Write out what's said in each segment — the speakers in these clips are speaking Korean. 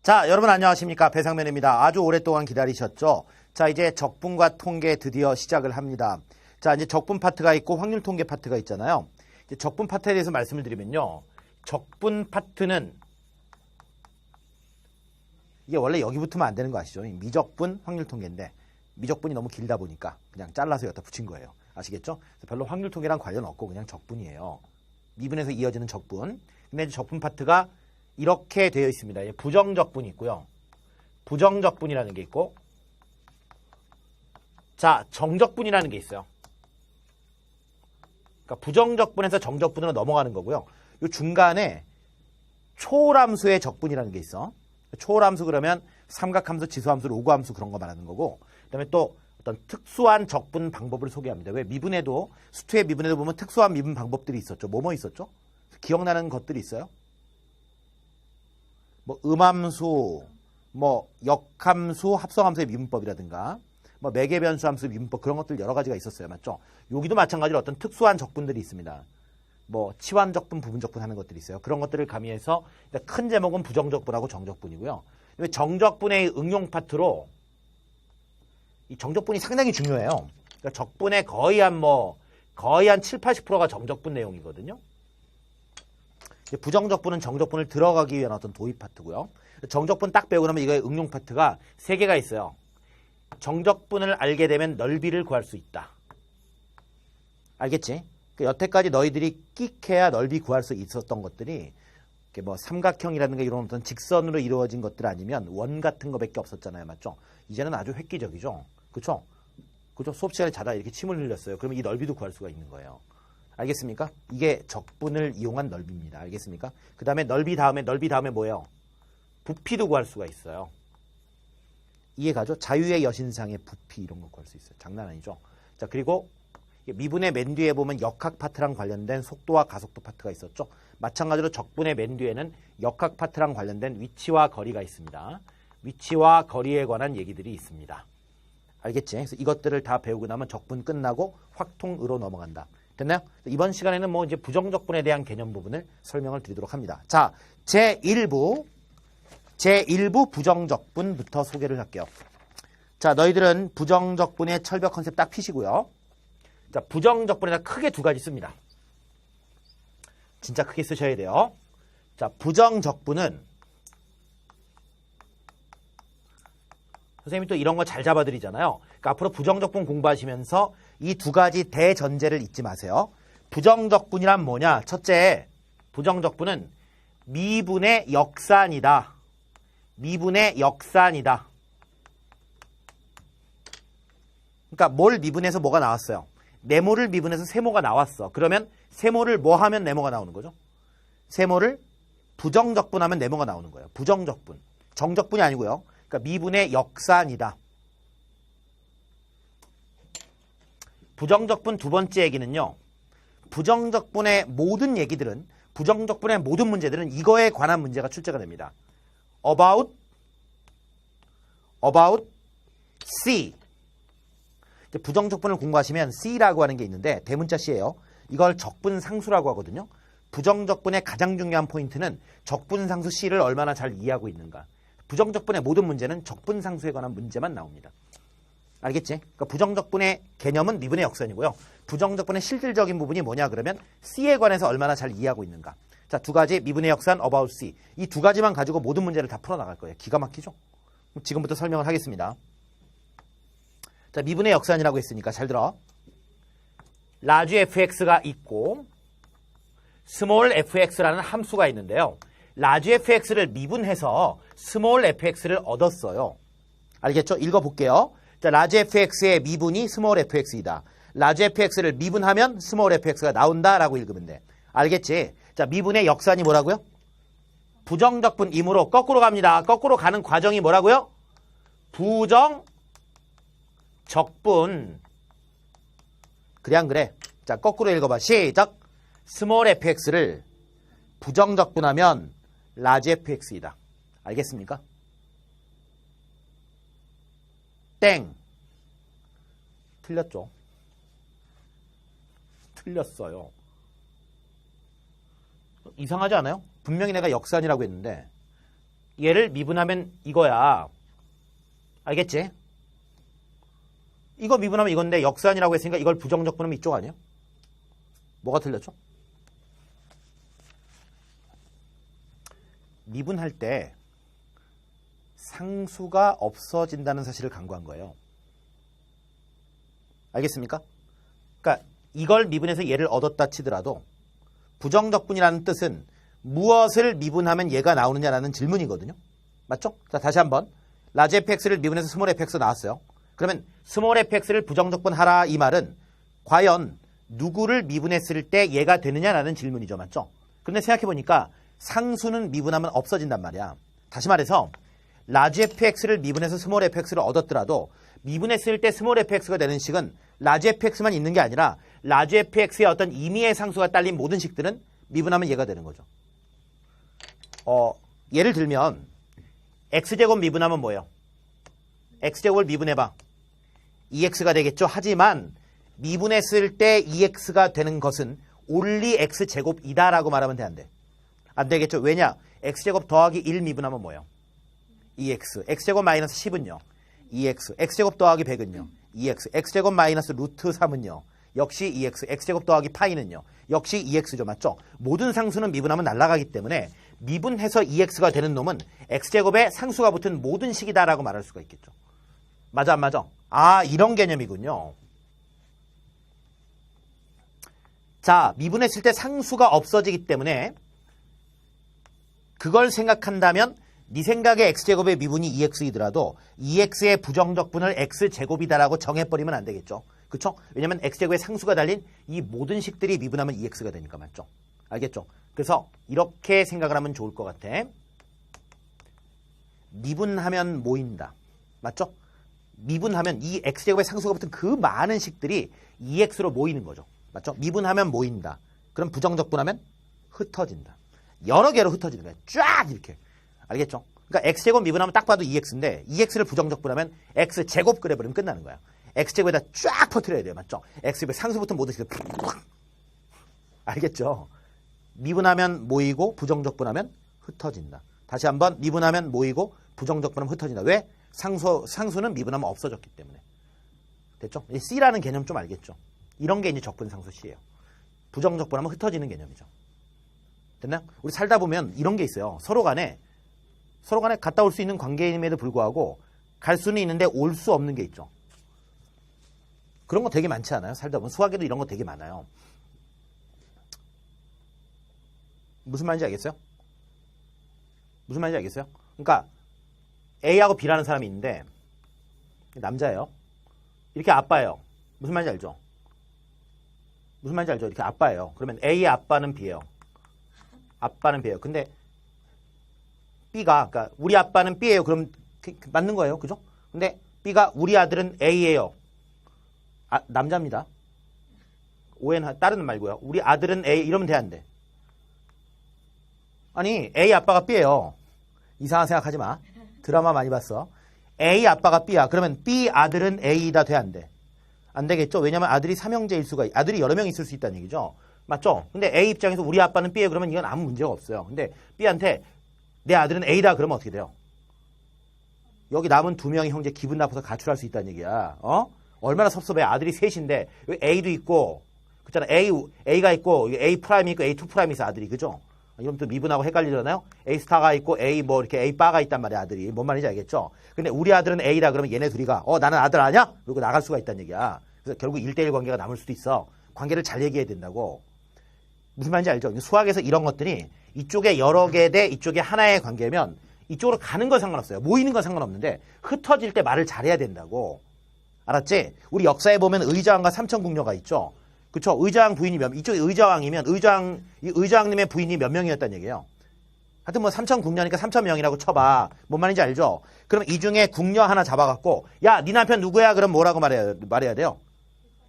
자, 여러분 안녕하십니까? 배상면입니다. 아주 오랫동안 기다리셨죠? 자, 이제 적분과 통계 드디어 시작을 합니다. 자, 이제 적분 파트가 있고 확률 통계 파트가 있잖아요. 이제 적분 파트에 대해서 말씀을 드리면요. 적분 파트는 이게 원래 여기 붙으면 안 되는 거 아시죠? 미적분, 확률 통계인데 미적분이 너무 길다 보니까 그냥 잘라서 여기다 붙인 거예요. 아시겠죠? 별로 확률 통계랑 관련 없고 그냥 적분이에요. 미분에서 이어지는 적분. 근데 이제 적분 파트가 이렇게 되어 있습니다. 부정적분이 있고요. 부정적분이라는 게 있고, 자, 정적분이라는 게 있어요. 그러니까 부정적분에서 정적분으로 넘어가는 거고요. 이 중간에 초월함수의 적분이라는 게 있어. 초월함수 그러면 삼각함수, 지수함수, 로그함수 그런 거 말하는 거고, 그다음에 또 어떤 특수한 적분 방법을 소개합니다. 왜 미분에도 수투의 미분에도 보면 특수한 미분 방법들이 있었죠. 뭐 있었죠? 기억나는 것들이 있어요? 뭐 음함수, 뭐 역함수, 합성함수의 미분법이라든가 뭐 매개변수함수 미분법 그런 것들 여러 가지가 있었어요. 맞죠? 여기도 마찬가지로 어떤 특수한 적분들이 있습니다. 뭐 치환적분, 부분적분 하는 것들이 있어요. 그런 것들을 가미해서 큰 제목은 부정적분하고 정적분이고요. 정적분의 응용 파트로 이 정적분이 상당히 중요해요. 그러니까 적분의 거의 한 7, 80%가 정적분 내용이거든요. 부정적분은 정적분을 들어가기 위한 어떤 도입 파트고요. 정적분 딱 배우고 나면 이거의 응용 파트가 3개가 있어요. 정적분을 알게 되면 넓이를 구할 수 있다. 알겠지? 여태까지 너희들이 끽해야 넓이 구할 수 있었던 것들이 뭐 삼각형이라든가 이런 어떤 직선으로 이루어진 것들 아니면 원 같은 거밖에 없었잖아요. 맞죠? 이제는 아주 획기적이죠. 그렇죠? 그죠? 수업 시간에 자다 이렇게 침을 흘렸어요. 그러면 이 넓이도 구할 수가 있는 거예요. 알겠습니까? 이게 적분을 이용한 넓이입니다. 알겠습니까? 그 다음에 넓이 다음에 뭐예요? 부피도 구할 수가 있어요. 이해가죠? 자유의 여신상의 부피 이런 거 구할 수 있어요. 장난 아니죠? 자, 그리고 미분의 맨 뒤에 보면 역학 파트랑 관련된 속도와 가속도 파트가 있었죠. 마찬가지로 적분의 맨 뒤에는 역학 파트랑 관련된 위치와 거리가 있습니다. 위치와 거리에 관한 얘기들이 있습니다. 알겠지? 그래서 이것들을 다 배우고 나면 적분 끝나고 확통으로 넘어간다. 됐나요? 이번 시간에는 뭐 이제 부정적분에 대한 개념 부분을 설명을 드리도록 합니다. 자, 제1부 부정적분부터 소개를 할게요. 자, 너희들은 부정적분의 철벽 컨셉 딱 피시고요. 자, 부정적분에다 크게 2가지 씁니다. 진짜 크게 쓰셔야 돼요. 자, 부정적분은 선생님이 또 이런 거 잘 잡아드리잖아요. 그러니까 앞으로 부정적분 공부하시면서 이 2가지 대전제를 잊지 마세요. 부정적분이란 뭐냐? 첫째, 부정적분은 미분의 역산이다. 미분의 역산이다. 그러니까 뭘 미분해서 뭐가 나왔어요? 네모를 미분해서 세모가 나왔어. 그러면 세모를 뭐 하면 네모가 나오는 거죠? 세모를 부정적분하면 네모가 나오는 거예요. 부정적분. 정적분이 아니고요. 그러니까 미분의 역산이다. 부정적분 2번째 얘기는요. 부정적분의 모든 얘기들은 부정적분의 모든 문제들은 이거에 관한 문제가 출제가 됩니다. About C. 부정적분을 공부하시면 C라고 하는 게 있는데 대문자 C예요. 이걸 적분상수라고 하거든요. 부정적분의 가장 중요한 포인트는 적분상수 C를 얼마나 잘 이해하고 있는가. 부정적분의 모든 문제는 적분상수에 관한 문제만 나옵니다. 알겠지? 그러니까 부정적분의 개념은 미분의 역산이고요. 부정적분의 실질적인 부분이 뭐냐 그러면 C에 관해서 얼마나 잘 이해하고 있는가. 자, 2가지 미분의 역산 about C. 이 2가지만 가지고 모든 문제를 다 풀어나갈 거예요. 기가 막히죠? 지금부터 설명을 하겠습니다. 자, 미분의 역산이라고 했으니까 잘 들어. 라지 fx가 있고 스몰 fx라는 함수가 있는데요. 라지 fx를 미분해서 스몰 fx를 얻었어요. 알겠죠? 읽어볼게요. 자, 라지 fx의 미분이 스몰 fx이다. 라지 fx를 미분하면 스몰 fx가 나온다라고 읽으면 돼. 알겠지? 자, 미분의 역산이 뭐라고요? 부정적분이므로 거꾸로 갑니다. 거꾸로 가는 과정이 뭐라고요? 부정적분. 그래 안 그래? 자, 거꾸로 읽어봐. 시작. 스몰 fx를 부정적분하면 라지 fx이다. 알겠습니까? 땡. 틀렸죠? 틀렸어요. 이상하지 않아요? 분명히 내가 역산이라고 했는데 얘를 미분하면 이거야. 알겠지? 이거 미분하면 이건데 역수한이라고 했으니까 이걸 부정적분하면 이쪽 아니에요? 뭐가 틀렸죠? 미분할 때 상수가 없어진다는 사실을 강조한 거예요. 알겠습니까? 그러니까 이걸 미분해서 얘를 얻었다 치더라도 부정적분이라는 뜻은 무엇을 미분하면 얘가 나오느냐라는 질문이거든요. 맞죠? 자, 다시 한번 라지 fx를 미분해서 스몰 fx 나왔어요. 그러면 스몰 fx를 부정적분하라 이 말은 과연 누구를 미분했을 때 얘가 되느냐라는 질문이죠. 맞죠? 그런데 생각해보니까 상수는 미분하면 없어진단 말이야. 다시 말해서 라지 fx를 미분해서 스몰 fx를 얻었더라도 미분했을 때 스몰 fx가 되는 식은 라지 fx만 있는 게 아니라 라지 fx의 어떤 임의의 상수가 딸린 모든 식들은 미분하면 얘가 되는 거죠. 예를 들면 x제곱 미분하면 뭐예요? x제곱을 미분해봐. 2x가 되겠죠. 하지만 미분했을 때 2x가 되는 것은 only x제곱이다 라고 말하면 돼, 안 돼? 안 되겠죠. 왜냐? x제곱 더하기 1 미분하면 뭐예요? 2x. x제곱 마이너스 10은요? 2x. x제곱 더하기 100은요? 2x. x제곱 마이너스 루트 3은요? 역시 2x. x제곱 더하기 파이는요? 역시 2x죠. 맞죠? 모든 상수는 미분하면 날아가기 때문에 미분해서 2x가 되는 놈은 x제곱에 상수가 붙은 모든 식이다라고 말할 수가 있겠죠. 맞아 안 맞아? 아, 이런 개념이군요. 자, 미분했을 때 상수가 없어지기 때문에 그걸 생각한다면 네 생각에 x제곱의 미분이 2x이더라도 2x의 부정적분을 x제곱이다라고 정해버리면 안 되겠죠. 그쵸? 왜냐면 x제곱의 상수가 달린 이 모든 식들이 미분하면 2x가 되니까. 맞죠? 알겠죠? 그래서 이렇게 생각을 하면 좋을 것 같아. 미분하면 모인다. 맞죠? 미분하면 이 x제곱의 상수가 붙은 그 많은 식들이 2x로 모이는 거죠. 맞죠? 미분하면 모인다. 그럼 부정적분하면 흩어진다. 여러 개로 흩어지는 거야. 쫙 이렇게. 알겠죠? 그러니까 x제곱 미분하면 딱 봐도 2x인데 2x를 부정적분하면 x제곱 그려버리면 끝나는 거야. x제곱에다 쫙 퍼뜨려야 돼요. 맞죠? x제곱의 상수부터 모든 식들 알겠죠? 미분하면 모이고 부정적분하면 흩어진다. 다시 한번 미분하면 모이고 부정적분하면 흩어진다. 왜? 상수는 미분하면 없어졌기 때문에. 됐죠? C라는 개념 좀 알겠죠? 이런 게 이제 적분상수 C예요. 부정적분하면 흩어지는 개념이죠. 됐나요? 우리 살다 보면 이런 게 있어요. 서로 간에 갔다 올 수 있는 관계임에도 불구하고 갈 수는 있는데 올 수 없는 게 있죠. 그런 거 되게 많지 않아요? 살다 보면 수학에도 이런 거 되게 많아요. 무슨 말인지 알겠어요? 무슨 말인지 알겠어요? 그러니까 A하고 B라는 사람이 있는데 남자예요. 이렇게 아빠예요. 무슨 말인지 알죠? 무슨 말인지 알죠? 이렇게 아빠예요. 그러면 A의 아빠는 B예요. 아빠는 B예요. 근데 B가, 그러니까 우리 아빠는 B예요. 그럼 맞는 거예요. 그죠? 근데 B가 우리 아들은 A예요. 남자입니다. 오해는 따르는 말고요. 우리 아들은 A 이러면 돼, 안 돼? 아니, A 아빠가 B예요. 이상한 생각하지 마. 드라마 많이 봤어. A 아빠가 B야. 그러면 B 아들은 A다 돼, 안 돼? 안 되겠죠? 왜냐면 아들이 삼형제일 수가, 아들이 여러 명 있을 수 있다는 얘기죠. 맞죠? 근데 A 입장에서 우리 아빠는 B예요. 그러면 이건 아무 문제가 없어요. 근데 B한테 내 아들은 A다 그러면 어떻게 돼요? 여기 남은 두 명의 형제 기분 나빠서 가출할 수 있다는 얘기야. 얼마나 섭섭해. 아들이 셋인데 여기 A도 있고 그렇잖아. A가 있고 A 프라임이 있고 A2 프라임이 있어 아들이. 그죠? 이건 또 미분하고 헷갈리잖아요. A 스타가 있고 A 뭐 이렇게 A 바가 있단 말이야 아들이. 뭔 말인지 알겠죠? 근데 우리 아들은 A다 그러면 얘네 둘이가 나는 아들 아냐? 그리고 나갈 수가 있다는 얘기야. 그래서 결국 1대1 관계가 남을 수도 있어. 관계를 잘 얘기해야 된다고. 무슨 말인지 알죠? 수학에서 이런 것들이 이쪽에 여러 개 대 이쪽에 하나의 관계면 이쪽으로 가는 건 상관없어요. 모이는 건 상관없는데 흩어질 때 말을 잘해야 된다고. 알았지? 우리 역사에 보면 의자왕과 삼천궁녀가 있죠. 그쵸? 의자왕 부인이 이쪽에 의자왕이면 의자왕님의 부인이 몇 명이었단 얘기예요. 하여튼 뭐 삼천궁녀니까 3,000명이라고 쳐봐. 뭔 말인지 알죠? 그럼 이 중에 궁녀 하나 잡아갖고 야, 네 남편 누구야? 그럼 뭐라고 말해야 돼요?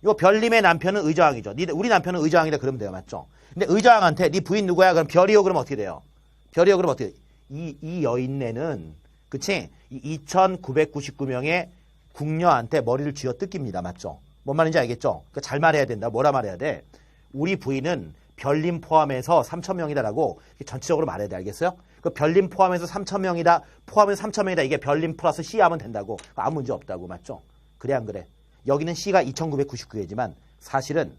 요 별님의 남편은 의자왕이죠. 우리 남편은 의자왕이다 그러면 돼요. 맞죠? 근데 의자왕한테 네 부인 누구야? 그럼 별이요. 그러면 어떻게 돼요? 별이요. 그러면 어떻게 돼요? 이 여인네는 그치? 2,999명의 궁녀한테 머리를 쥐어 뜯깁니다. 맞죠? 뭔 말인지 알겠죠? 그러니까 잘 말해야 된다. 뭐라 말해야 돼? 우리 부인은 별님 포함해서 3,000명이다라고 전체적으로 말해야 돼. 알겠어요? 그 별림 포함해서 3,000명이다. 포함해서 3,000명이다. 이게 별림 플러스 C 하면 된다고. 아무 문제 없다고. 맞죠? 그래 안 그래? 여기는 C가 2,999개지만 사실은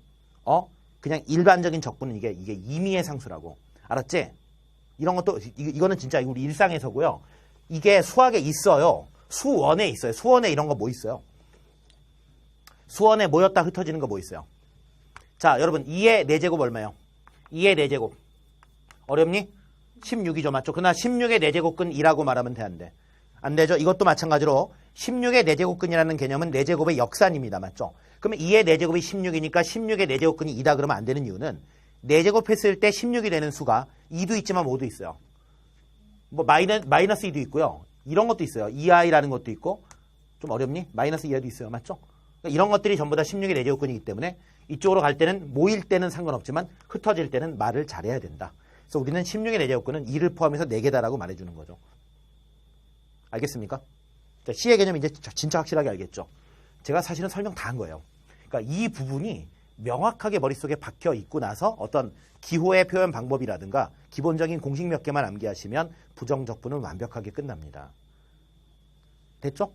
그냥 일반적인 적분은 이게 임의의 상수라고. 알았지? 이런 것도 이거는 진짜 우리 일상에서고요. 이게 수학에 있어요. 수원에 있어요. 수원에 이런 거 뭐 있어요? 수원에 모였다 흩어지는 거 뭐 있어요? 자, 여러분 2의 4제곱 얼마예요? 2의 4제곱. 어렵니? 16이죠. 맞죠? 그러나 16의 4제곱근 2라고 말하면 돼, 안 돼? 안 되죠? 이것도 마찬가지로 16의 4제곱근이라는 개념은 4제곱의 역산입니다. 맞죠? 그러면 2의 4제곱이 16이니까 16의 4제곱근이 2다 그러면 안 되는 이유는 4제곱 했을 때 16이 되는 수가 2도 있지만 뭐도 있어요? 뭐 마이너스 2도 있고요. 이런 것도 있어요. 2i라는 것도 있고. 좀 어렵니? 마이너스 2i도 있어요. 맞죠? 그러니까 이런 것들이 전부 다 16의 4제곱근이기 때문에 이쪽으로 갈 때는 모일 때는 상관없지만 흩어질 때는 말을 잘해야 된다. 그래서 우리는 16의 4제곱근은 2를 포함해서 4개다라고 말해주는 거죠. 알겠습니까? 자, C의 개념 이제 진짜 확실하게 알겠죠? 제가 사실은 설명 다 한 거예요. 그러니까 이 부분이 명확하게 머릿속에 박혀 있고 나서 어떤 기호의 표현 방법이라든가 기본적인 공식 몇 개만 암기하시면 부정적분은 완벽하게 끝납니다. 됐죠?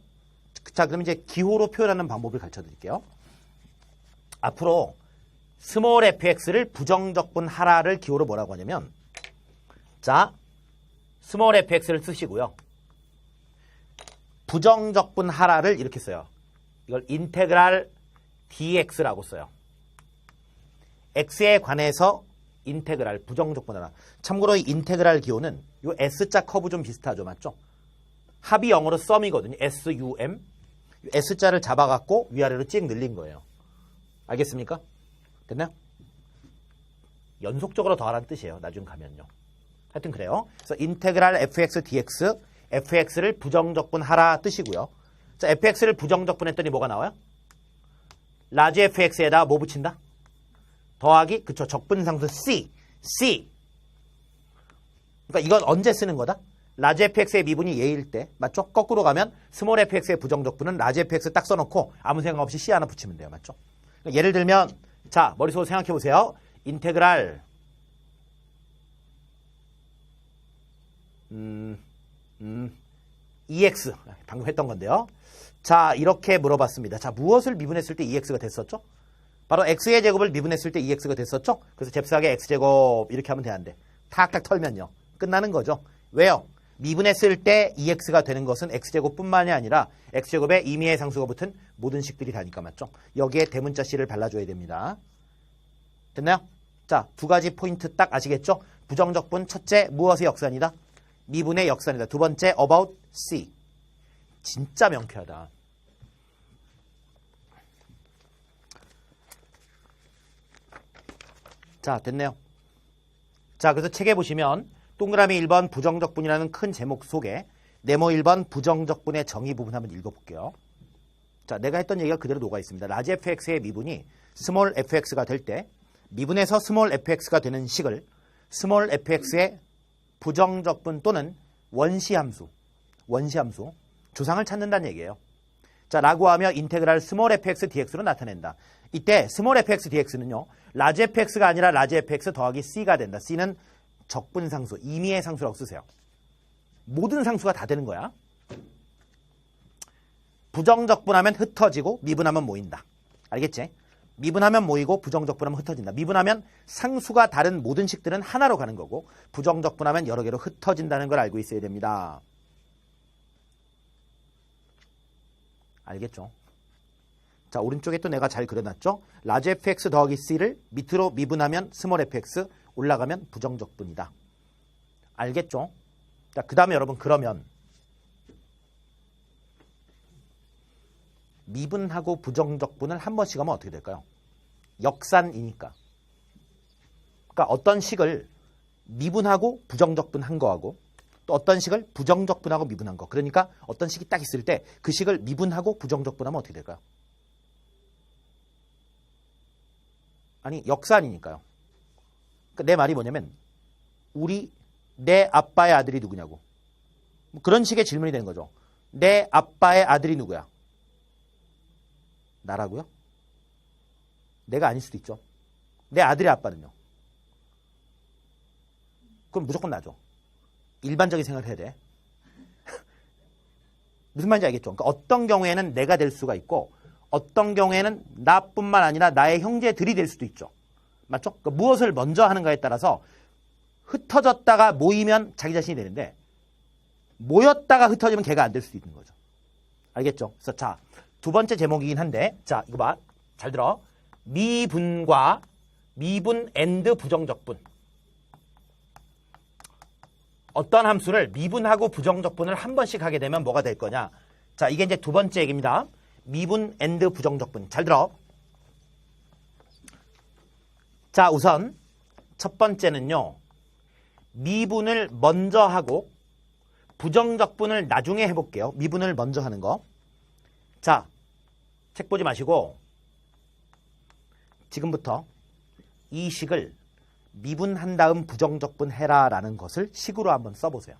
자, 그럼 이제 기호로 표현하는 방법을 가르쳐 드릴게요. 앞으로 스몰 fx를 부정적분 하라를 기호로 뭐라고 하냐면, 자, 스몰 fx를 쓰시고요. 부정적분 하라를 이렇게 써요. 이걸 인테그랄 dx라고 써요. x에 관해서 인테그랄 부정적분 하라. 참고로 이 인테그랄 기호는 요 S자 커브 좀 비슷하죠. 맞죠? 합이 영어로 썸이거든요. SUM. S자를 잡아갖고 위아래로 찍 늘린 거예요. 알겠습니까? 됐나요? 연속적으로 더하라는 뜻이에요. 나중 가면요. 하여튼 그래요. 그래서 인테그랄 fx dx, fx를 부정적분 하라 뜻이고요. 자, fx를 부정적분 했더니 뭐가 나와요? 라지 fx에다 뭐 붙인다? 더하기, 그쵸, 적분상수 C. 그러니까 이건 언제 쓰는 거다? 라지 fx의 미분이 예일 때, 맞죠? 거꾸로 가면 스몰 fx의 부정적분은 라지 fx 딱 써놓고 아무 생각 없이 C 하나 붙이면 돼요. 맞죠? 그러니까 예를 들면, 자, 머릿속으로 생각해 보세요. 인테그랄, EX. 방금 했던 건데요. 자, 이렇게 물어봤습니다. 자, 무엇을 미분했을 때 EX가 됐었죠? 바로 X의 제곱을 미분했을 때 EX가 됐었죠? 그래서 잽싸게 X제곱 이렇게 하면 되는데 탁탁 털면요. 끝나는 거죠. 왜요? 미분했을 때 EX가 되는 것은 X제곱뿐만이 아니라 X제곱에 임의의 상수가 붙은 모든 식들이 다니까 맞죠? 여기에 대문자 C를 발라줘야 됩니다. 됐나요? 자, 두 가지 포인트 딱 아시겠죠? 부정적분 첫째, 무엇의 역산이다? 미분의 역산이다. 두 번째, about C. 진짜 명쾌하다. 자, 됐네요. 자, 그래서 책에 보시면 동그라미 1번 부정적분이라는 큰 제목 속에 네모 1번 부정적분의 정의 부분 한번 읽어볼게요. 자, 내가 했던 얘기가 그대로 녹아 있습니다. 라지 fx의 미분이 스몰 fx가 될 때 미분에서 스몰 fx가 되는 식을 스몰 fx의 부정적분 또는 원시함수 조상을 찾는다는 얘기예요. 자, 라고 하며 인테그랄 스몰 fx dx로 나타낸다. 이때 스몰 fx dx는요. 라지 fx가 아니라 라지 fx 더하기 c가 된다. c는 적분상수, 임의의 상수라고 쓰세요. 모든 상수가 다 되는 거야. 부정적분하면 흩어지고 미분하면 모인다. 알겠지? 미분하면 모이고 부정적분하면 흩어진다. 미분하면 상수가 다른 모든 식들은 하나로 가는 거고 부정적분하면 여러 개로 흩어진다는 걸 알고 있어야 됩니다. 알겠죠? 자, 오른쪽에 또 내가 잘 그려놨죠? 라지 fx 더하기 c를 밑으로 미분하면 스몰 fx, 올라가면 부정적분이다. 알겠죠? 자, 그 다음에 여러분 그러면 미분하고 부정적분을 한 번씩 하면 어떻게 될까요? 역산이니까. 그러니까 어떤 식을 미분하고 부정적분 한 거하고 또 어떤 식을 부정적분하고 미분한 거. 그러니까 어떤 식이 딱 있을 때 그 식을 미분하고 부정적분하면 어떻게 될까요? 아니, 역산이니까요. 그러니까 내 말이 뭐냐면 내 아빠의 아들이 누구냐고. 뭐 그런 식의 질문이 되는 거죠. 내 아빠의 아들이 누구야? 나라고요? 내가 아닐 수도 있죠. 내 아들의 아빠는요? 그럼 무조건 나죠. 일반적인 생각을 해야 돼. 무슨 말인지 알겠죠? 그러니까 어떤 경우에는 내가 될 수가 있고 어떤 경우에는 나뿐만 아니라 나의 형제들이 될 수도 있죠. 맞죠? 그러니까 무엇을 먼저 하는가에 따라서 흩어졌다가 모이면 자기 자신이 되는데 모였다가 흩어지면 걔가 안 될 수도 있는 거죠. 알겠죠? 그래서 자, 두 번째 제목이긴 한데 자, 이거 봐. 잘 들어. 미분과 미분 앤드 부정적분. 어떤 함수를 미분하고 부정적분을 한 번씩 하게 되면 뭐가 될 거냐. 자, 이게 이제 두 번째 얘기입니다. 미분 앤드 부정적분. 잘 들어. 자, 우선 첫 번째는요. 미분을 먼저 하고 부정적분을 나중에 해볼게요. 미분을 먼저 하는 거. 자, 책 보지 마시고 지금부터 이 식을 미분한 다음 부정적분 해라라는 것을 식으로 한번 써보세요.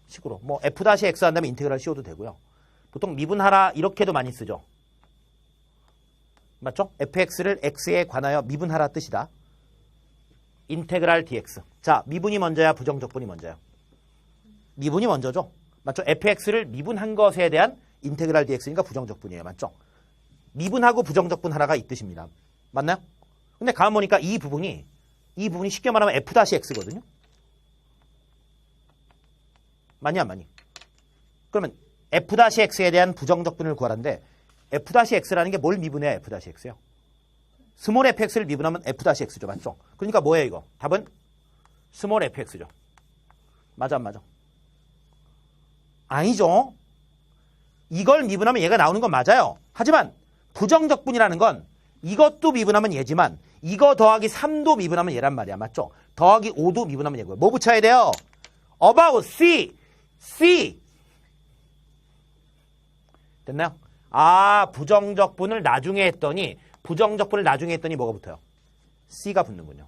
식으로. 뭐 f-x 한 다음에 인테그랄 씌워도 되고요. 보통 미분하라 이렇게도 많이 쓰죠. 맞죠? fx를 x에 관하여 미분하라 뜻이다. 인테그랄 dx. 자, 미분이 먼저야 부정적분이 먼저야? 미분이 먼저죠. 맞죠? fx를 미분한 것에 대한 인테그랄 dx니까 부정적분이에요. 맞죠? 미분하고 부정적분 하나가 이 뜻입니다. 맞나요? 근데 가만 보니까 이 부분이 쉽게 말하면 f-x거든요. 맞니 안 맞니? 그러면 f-x에 대한 부정적분을 구하라는데 f-x라는 게 뭘 미분해? f-x요. 스몰 fx를 미분하면 f-x죠. 맞죠? 그러니까 뭐예요 이거? 답은 스몰 fx죠. 맞아 안 맞아? 아니죠. 이걸 미분하면 얘가 나오는 건 맞아요. 하지만 부정적분이라는 건 이것도 미분하면 얘지만 이거 더하기 3도 미분하면 얘란 말이야. 맞죠? 더하기 5도 미분하면 얘고요. 뭐 붙여야 돼요? about c. 됐나요? 아, 부정적분을 나중에 했더니 뭐가 붙어요? c가 붙는군요.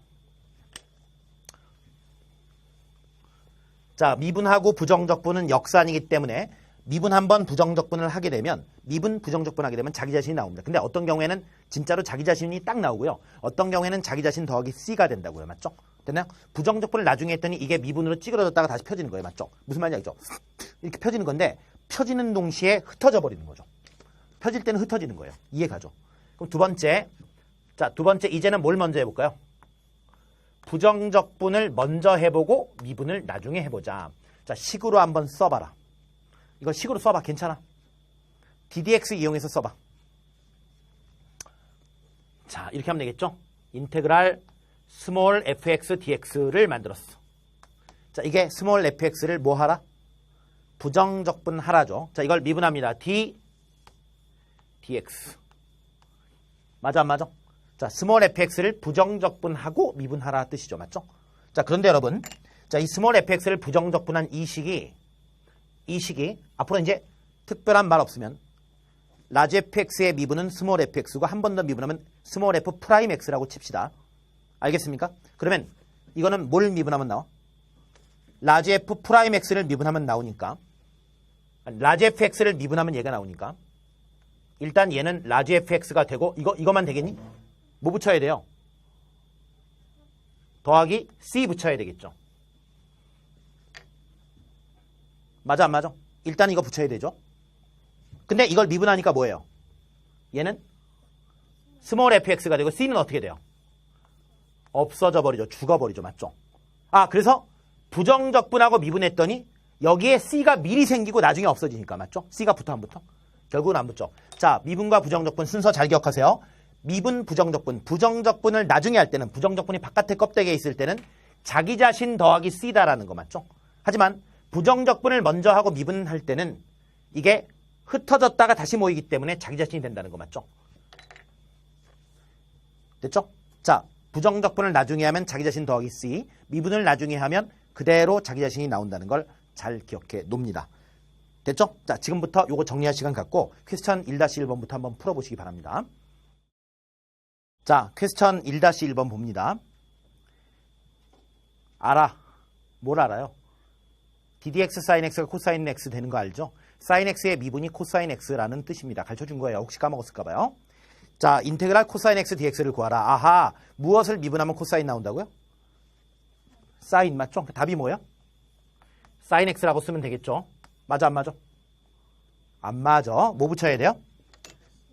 자, 미분하고 부정적분은 역산이기 때문에 미분 한번 부정적분을 하게 되면 미분 부정적분 하게 되면 자기 자신이 나옵니다. 근데 어떤 경우에는 진짜로 자기 자신이 딱 나오고요. 어떤 경우에는 자기 자신 더하기 c가 된다고요. 맞죠? 됐나요? 부정적분을 나중에 했더니 이게 미분으로 찌그러졌다가 다시 펴지는 거예요. 맞죠? 무슨 말인지 알죠? 이렇게 펴지는 건데 펴지는 동시에 흩어져 버리는 거죠. 펴질 때는 흩어지는 거예요. 이해가죠? 그럼 두 번째 이제는 뭘 먼저 해볼까요? 부정적분을 먼저 해보고 미분을 나중에 해보자. 자, 식으로 한번 써봐라. 이거 식으로 써봐. 괜찮아. ddx 이용해서 써봐. 자, 이렇게 하면 되겠죠? 인테그랄 스몰 fx dx를 만들었어. 자, 이게 스몰 fx를 뭐 하라? 부정적분 하라죠. 자, 이걸 미분합니다. dx. 맞아 안 맞아? 자, 스몰 fx를 부정적분하고 미분하라 뜻이죠. 맞죠? 자, 그런데 여러분, 자, 이 스몰 fx를 부정적분한 이 식이 앞으로 이제 특별한 말 없으면 라지 fx의 미분은 스몰 fx고 한 번 더 미분하면 스몰 f 프라임 x라고 칩시다. 알겠습니까? 그러면 이거는 뭘 미분하면 나와? 라지 f 프라임 x를 미분하면 나오니까 라지 fx를 미분하면 얘가 나오니까 일단 얘는 라지 fx가 되고 이거만 되겠니? 뭐 붙여야 돼요? 더하기 c 붙여야 되겠죠. 맞아 안 맞아? 일단 이거 붙여야 되죠. 근데 이걸 미분하니까 뭐예요? 얘는 스몰 fx가 되고 c는 어떻게 돼요? 없어져 버리죠. 죽어버리죠. 맞죠? 아, 그래서 부정적분하고 미분했더니 여기에 c가 미리 생기고 나중에 없어지니까. 맞죠? c가 붙어 안 붙어? 결국은 안 붙죠. 자, 미분과 부정적분 순서 잘 기억하세요. 미분, 부정적분. 부정적분을 나중에 할 때는 부정적분이 바깥에 껍데기에 있을 때는 자기 자신 더하기 c다라는 거 맞죠? 하지만 부정적분을 먼저 하고 미분할 때는 이게 흩어졌다가 다시 모이기 때문에 자기 자신이 된다는 거 맞죠? 됐죠? 자, 부정적분을 나중에 하면 자기 자신 더하기 c, 미분을 나중에 하면 그대로 자기 자신이 나온다는 걸 잘 기억해 놉니다. 됐죠? 자, 지금부터 요거 정리할 시간 갖고 퀘스천 1-1번부터 한번 풀어보시기 바랍니다. 자, 퀘스천 1-1번 봅니다. 알아. 뭘 알아요? ddx sin x가 코사인 x 되는 거 알죠? sin x의 미분이 코사인 x라는 뜻입니다. 가르쳐준 거예요. 혹시 까먹었을까 봐요. 자, 인테그랄 코사인 x dx를 구하라. 아하, 무엇을 미분하면 코사인 나온다고요? 사인 맞죠? 답이 뭐예요? 사인 x라고 쓰면 되겠죠? 맞아 안 맞아? 안 맞아. 뭐 붙여야 돼요?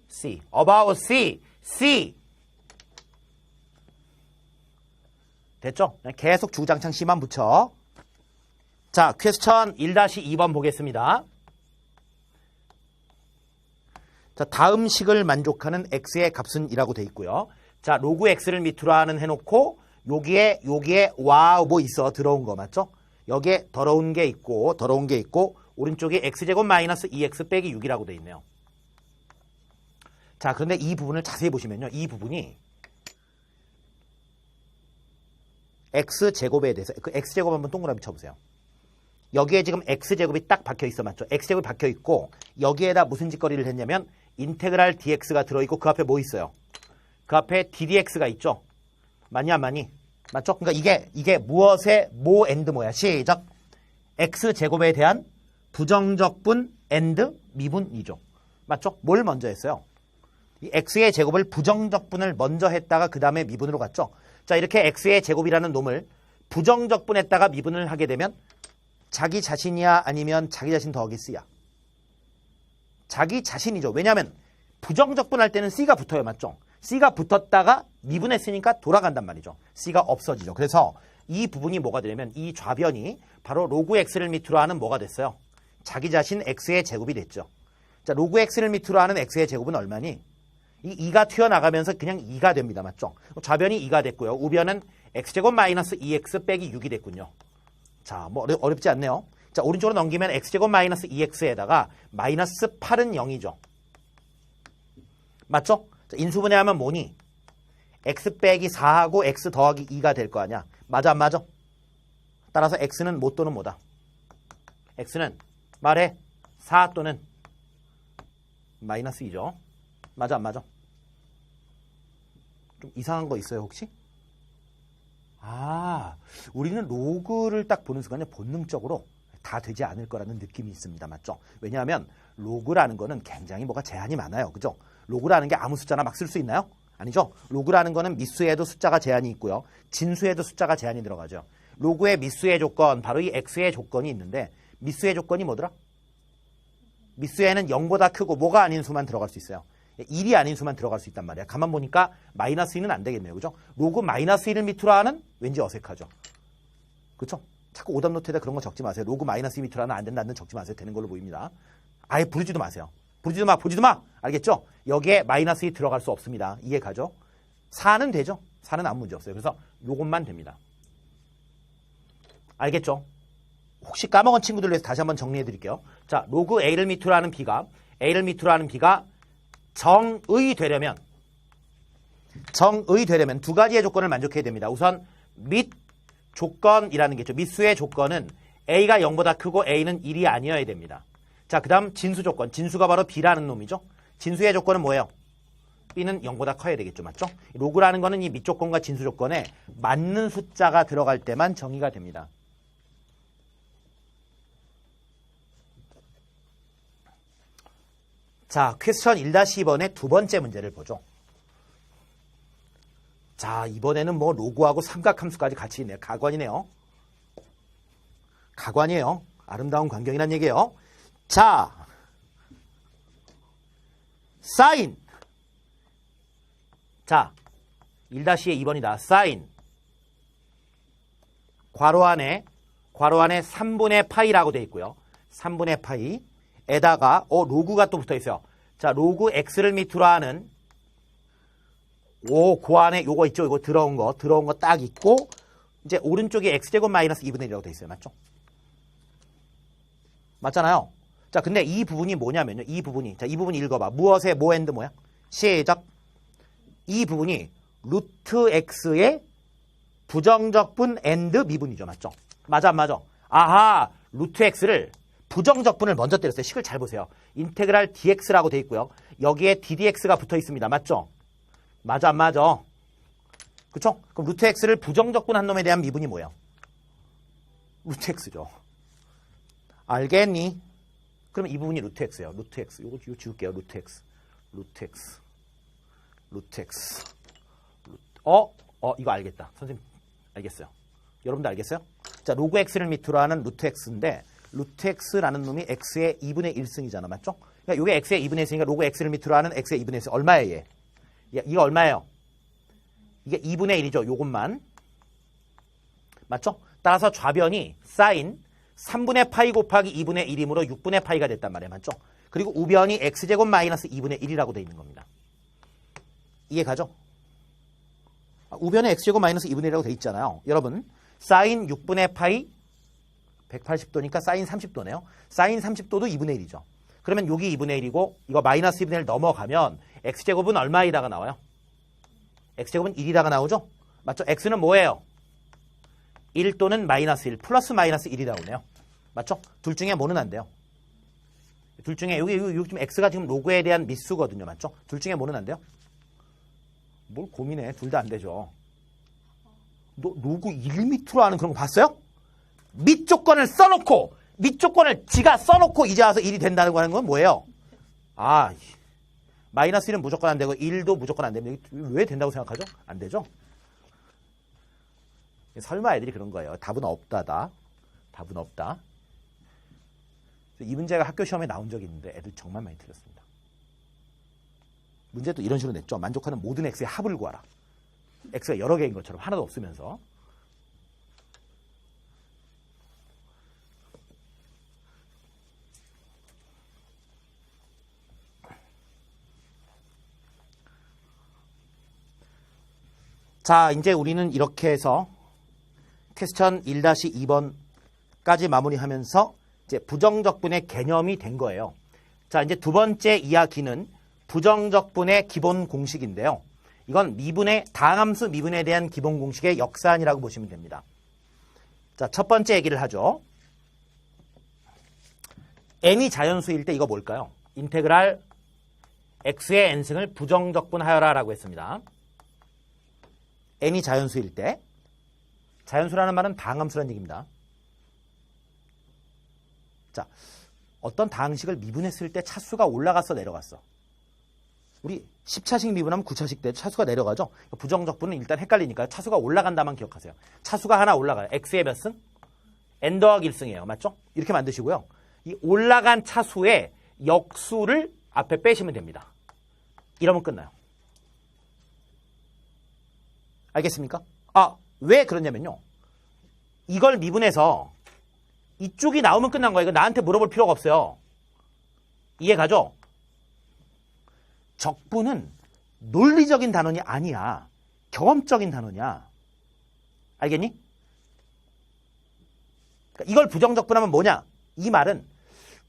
C. about C. C. 됐죠? 계속 주구장창 C만 붙여. 자, 퀘스천 1-2번 보겠습니다. 자, 다음 식을 만족하는 x의 값은 이라고 돼 있고요. 자, 로그 x를 밑으로 하는 해놓고 여기에 와우 뭐 있어 들어온 거 맞죠? 여기에 더러운 게 있고 오른쪽에 x제곱 마이너스 2x 빼기 6이라고 돼 있네요. 자, 그런데 이 부분을 자세히 보시면요. 이 부분이 x제곱에 대해서 그 x제곱 한번 동그라미 쳐보세요. 여기에 지금 x제곱이 딱 박혀있어 맞죠? x제곱이 박혀있고 여기에다 무슨 짓거리를 했냐면 인테그랄 dx가 들어있고 그 앞에 뭐 있어요? 그 앞에 ddx가 있죠? 맞냐 안 맞니? 맞죠? 그러니까 이게 무엇의 뭐 엔드 뭐야? 시작! x제곱에 대한 부정적분 엔드 미분이죠. 맞죠? 뭘 먼저 했어요? 이 x의 제곱을 부정적분을 먼저 했다가 그 다음에 미분으로 갔죠? 자, 이렇게 x의 제곱이라는 놈을 부정적분했다가 미분을 하게 되면 자기 자신이야 아니면 자기 자신 더하기 C야? 자기 자신이죠. 왜냐하면 부정적분할 때는 C가 붙어요. 맞죠? C가 붙었다가 미분했으니까 돌아간단 말이죠. C가 없어지죠. 그래서 이 부분이 뭐가 되냐면 이 좌변이 바로 로그 X를 밑으로 하는 뭐가 됐어요? 자기 자신 X의 제곱이 됐죠. 자, 로그 X를 밑으로 하는 X의 제곱은 얼마니? 이 2가 튀어나가면서 그냥 2가 됩니다. 맞죠? 좌변이 2가 됐고요. 우변은 X제곱 마이너스 2X 빼기 6이 됐군요. 자, 뭐 어렵지 않네요. 자, 오른쪽으로 넘기면 x제곱 마이너스 2x에다가 마이너스 8은 0이죠. 맞죠? 자, 인수분해하면 뭐니? x 빼기 4하고 x 더하기 2가 될 거 아니야. 맞아 안 맞아? 따라서 x는 뭐 또는 뭐다? x는 말해 4 또는 마이너스 2죠. 맞아 안 맞아? 좀 이상한 거 있어요 혹시? 아, 우리는 로그를 딱 보는 순간에 본능적으로 다 되지 않을 거라는 느낌이 있습니다. 맞죠? 왜냐하면 로그라는 거는 굉장히 뭐가 제한이 많아요. 그죠? 로그라는 게 아무 숫자나 막 쓸 수 있나요? 아니죠? 로그라는 거는 미수에도 숫자가 제한이 있고요. 진수에도 숫자가 제한이 들어가죠. 로그의 미수의 조건, 바로 이 x의 조건이 있는데 미수의 조건이 뭐더라? 미수에는 0보다 크고 뭐가 아닌 수만 들어갈 수 있어요. 1이 아닌 수만 들어갈 수 있단 말이야. 가만 보니까 마이너스 2는 안 되겠네요. 그죠? 로그 마이너스 1을 밑으로 하는 왠지 어색하죠. 그렇죠? 자꾸 오답 노트에다 그런 거 적지 마세요. 로그 마이너스 2 밑으로 하는 안 된다는 적지 마세요. 되는 걸로 보입니다. 아예 부르지도 마세요. 부르지도 마. 알겠죠? 여기에 마이너스 2 들어갈 수 없습니다. 이해 가죠? 4는 되죠? 4는 아무 문제 없어요. 그래서 요것만 됩니다. 알겠죠? 혹시 까먹은 친구들 위해서 다시 한번 정리해 드릴게요. 자, 로그 A를 밑으로 하는 B가 정의 되려면 두 가지의 조건을 만족해야 됩니다. 우선 밑 조건이라는 게 있죠. 밑수의 조건은 A가 0보다 크고 A는 1이 아니어야 됩니다. 자, 그 다음 진수 조건. 진수가 바로 B라는 놈이죠. 진수의 조건은 뭐예요? B는 0보다 커야 되겠죠. 맞죠? 로그라는 거는 이 밑 조건과 진수 조건에 맞는 숫자가 들어갈 때만 정의가 됩니다. 자, 퀘스천 1-2번의 두 번째 문제를 보죠. 자, 이번에는 뭐 로그하고 삼각함수까지 같이 있네요. 가관이네요. 가관이에요. 아름다운 광경이란 얘기예요. 자, 사인. 자, 1-의 2번이다. 사인. 괄호 안에 3분의 파이라고 되어 있고요. 3분의 파이. 에다가 로그가 또 붙어 있어요. 자, 로그 x를 밑으로 하는 그 안에 요거 있죠. 이거 들어온 거 딱 있고 이제 오른쪽에 x제곱 마이너스 2분의 1이라고 되어 있어요. 맞죠? 맞잖아요. 자, 근데 이 부분이 뭐냐면요. 이 부분 읽어봐. 무엇의 뭐 엔드 뭐야? 시작. 이 부분이 루트 x의 부정적분 엔드 미분이죠. 맞죠? 맞아 안 맞아? 아하, 루트 x를 부정적분을 먼저 때렸어요. 식을 잘 보세요. 인테그랄 dx라고 돼 있고요. 여기에 ddx가 붙어 있습니다. 맞죠? 맞아 안 맞아? 그쵸? 그럼 루트 x를 부정적분한 놈에 대한 미분이 뭐예요? 루트 x죠. 알겠니? 그럼 이 부분이 루트 x예요. 루트 x. 이거 지울게요. 루트 x. 이거 알겠다. 선생님 알겠어요. 여러분들 알겠어요? 자, 로그 x를 밑으로 하는 루트 x인데 루트 x라는 놈이 x의 2분의 1승이잖아. 맞죠? 그러니까 이게 x의 2분의 1승이니까 로그 x를 밑으로 하는 x의 2분의 1승. 얼마예요, 얘? 이게 얼마예요? 이게 2분의 1이죠. 요것만. 맞죠? 따라서 좌변이 사인 3분의 파이 곱하기 2분의 1이므로 6분의 파이가 됐단 말이에요. 맞죠? 그리고 우변이 x제곱 마이너스 2분의 1이라고 되어 있는 겁니다. 이해가죠? 우변에 x제곱 마이너스 2분의 1이라고 되어 있잖아요. 여러분, 사인 6분의 파이 180도니까 사인 30도네요. 사인 30도도 2분의 1이죠. 그러면 여기 2분의 1이고 이거 마이너스 2분의 1 넘어가면 x제곱은 얼마이다가 나와요? x제곱은 1이다가 나오죠? 맞죠? x는 뭐예요? 1 또는 마이너스 1 플러스 마이너스 1이 나오네요. 맞죠? 둘 중에 뭐는 안 돼요? 둘 중에 여기 지금 x가 지금 로그에 대한 미수거든요. 맞죠? 둘 중에 뭐는 안 돼요? 뭘 고민해. 둘 다 안 되죠. 너 로그 1m로 하는 그런 거 봤어요? 밑 조건을 써놓고 밑 조건을 지가 써놓고 이제 와서 1이 된다는 거 하는 건 뭐예요? 아, 마이너스 1은 무조건 안 되고 1도 무조건 안 됩니다. 왜 된다고 생각하죠? 안 되죠? 설마 애들이 그런 거예요. 답은 없다다. 답은 없다. 이 문제가 학교 시험에 나온 적이 있는데 애들 정말 많이 틀렸습니다. 문제도 이런 식으로 냈죠. 만족하는 모든 x의 합을 구하라. x가 여러 개인 것처럼 하나도 없으면서. 자, 이제 우리는 이렇게 해서 퀘스천 1-2번까지 마무리하면서 이제 부정적분의 개념이 된 거예요. 자, 이제 두 번째 이야기는 부정적분의 기본 공식인데요. 이건 다항함수 미분에 대한 기본 공식의 역사안이라고 보시면 됩니다. 자, 첫 번째 얘기를 하죠. n이 자연수일 때 이거 뭘까요? 인테그랄 x의 n승을 부정적분하여라 라고 했습니다. n이 자연수일 때. 자연수라는 말은 다항함수라는 얘기입니다. 자, 어떤 다항식을 미분했을 때 차수가 올라갔어, 내려갔어? 우리 10차식 미분하면 9차식 때 차수가 내려가죠? 부정적분은 일단 헷갈리니까 차수가 올라간다만 기억하세요. 차수가 하나 올라가요. x의 몇 승? n 더하기 1승이에요. 맞죠? 이렇게 만드시고요. 이 올라간 차수의 역수를 앞에 빼시면 됩니다. 이러면 끝나요. 알겠습니까? 아, 왜 그러냐면요. 이걸 미분해서 이쪽이 나오면 끝난 거예요. 이거 나한테 물어볼 필요가 없어요. 이해가죠? 적분은 논리적인 단원이 아니야. 경험적인 단원이야. 알겠니? 그러니까 이걸 부정적분하면 뭐냐? 이 말은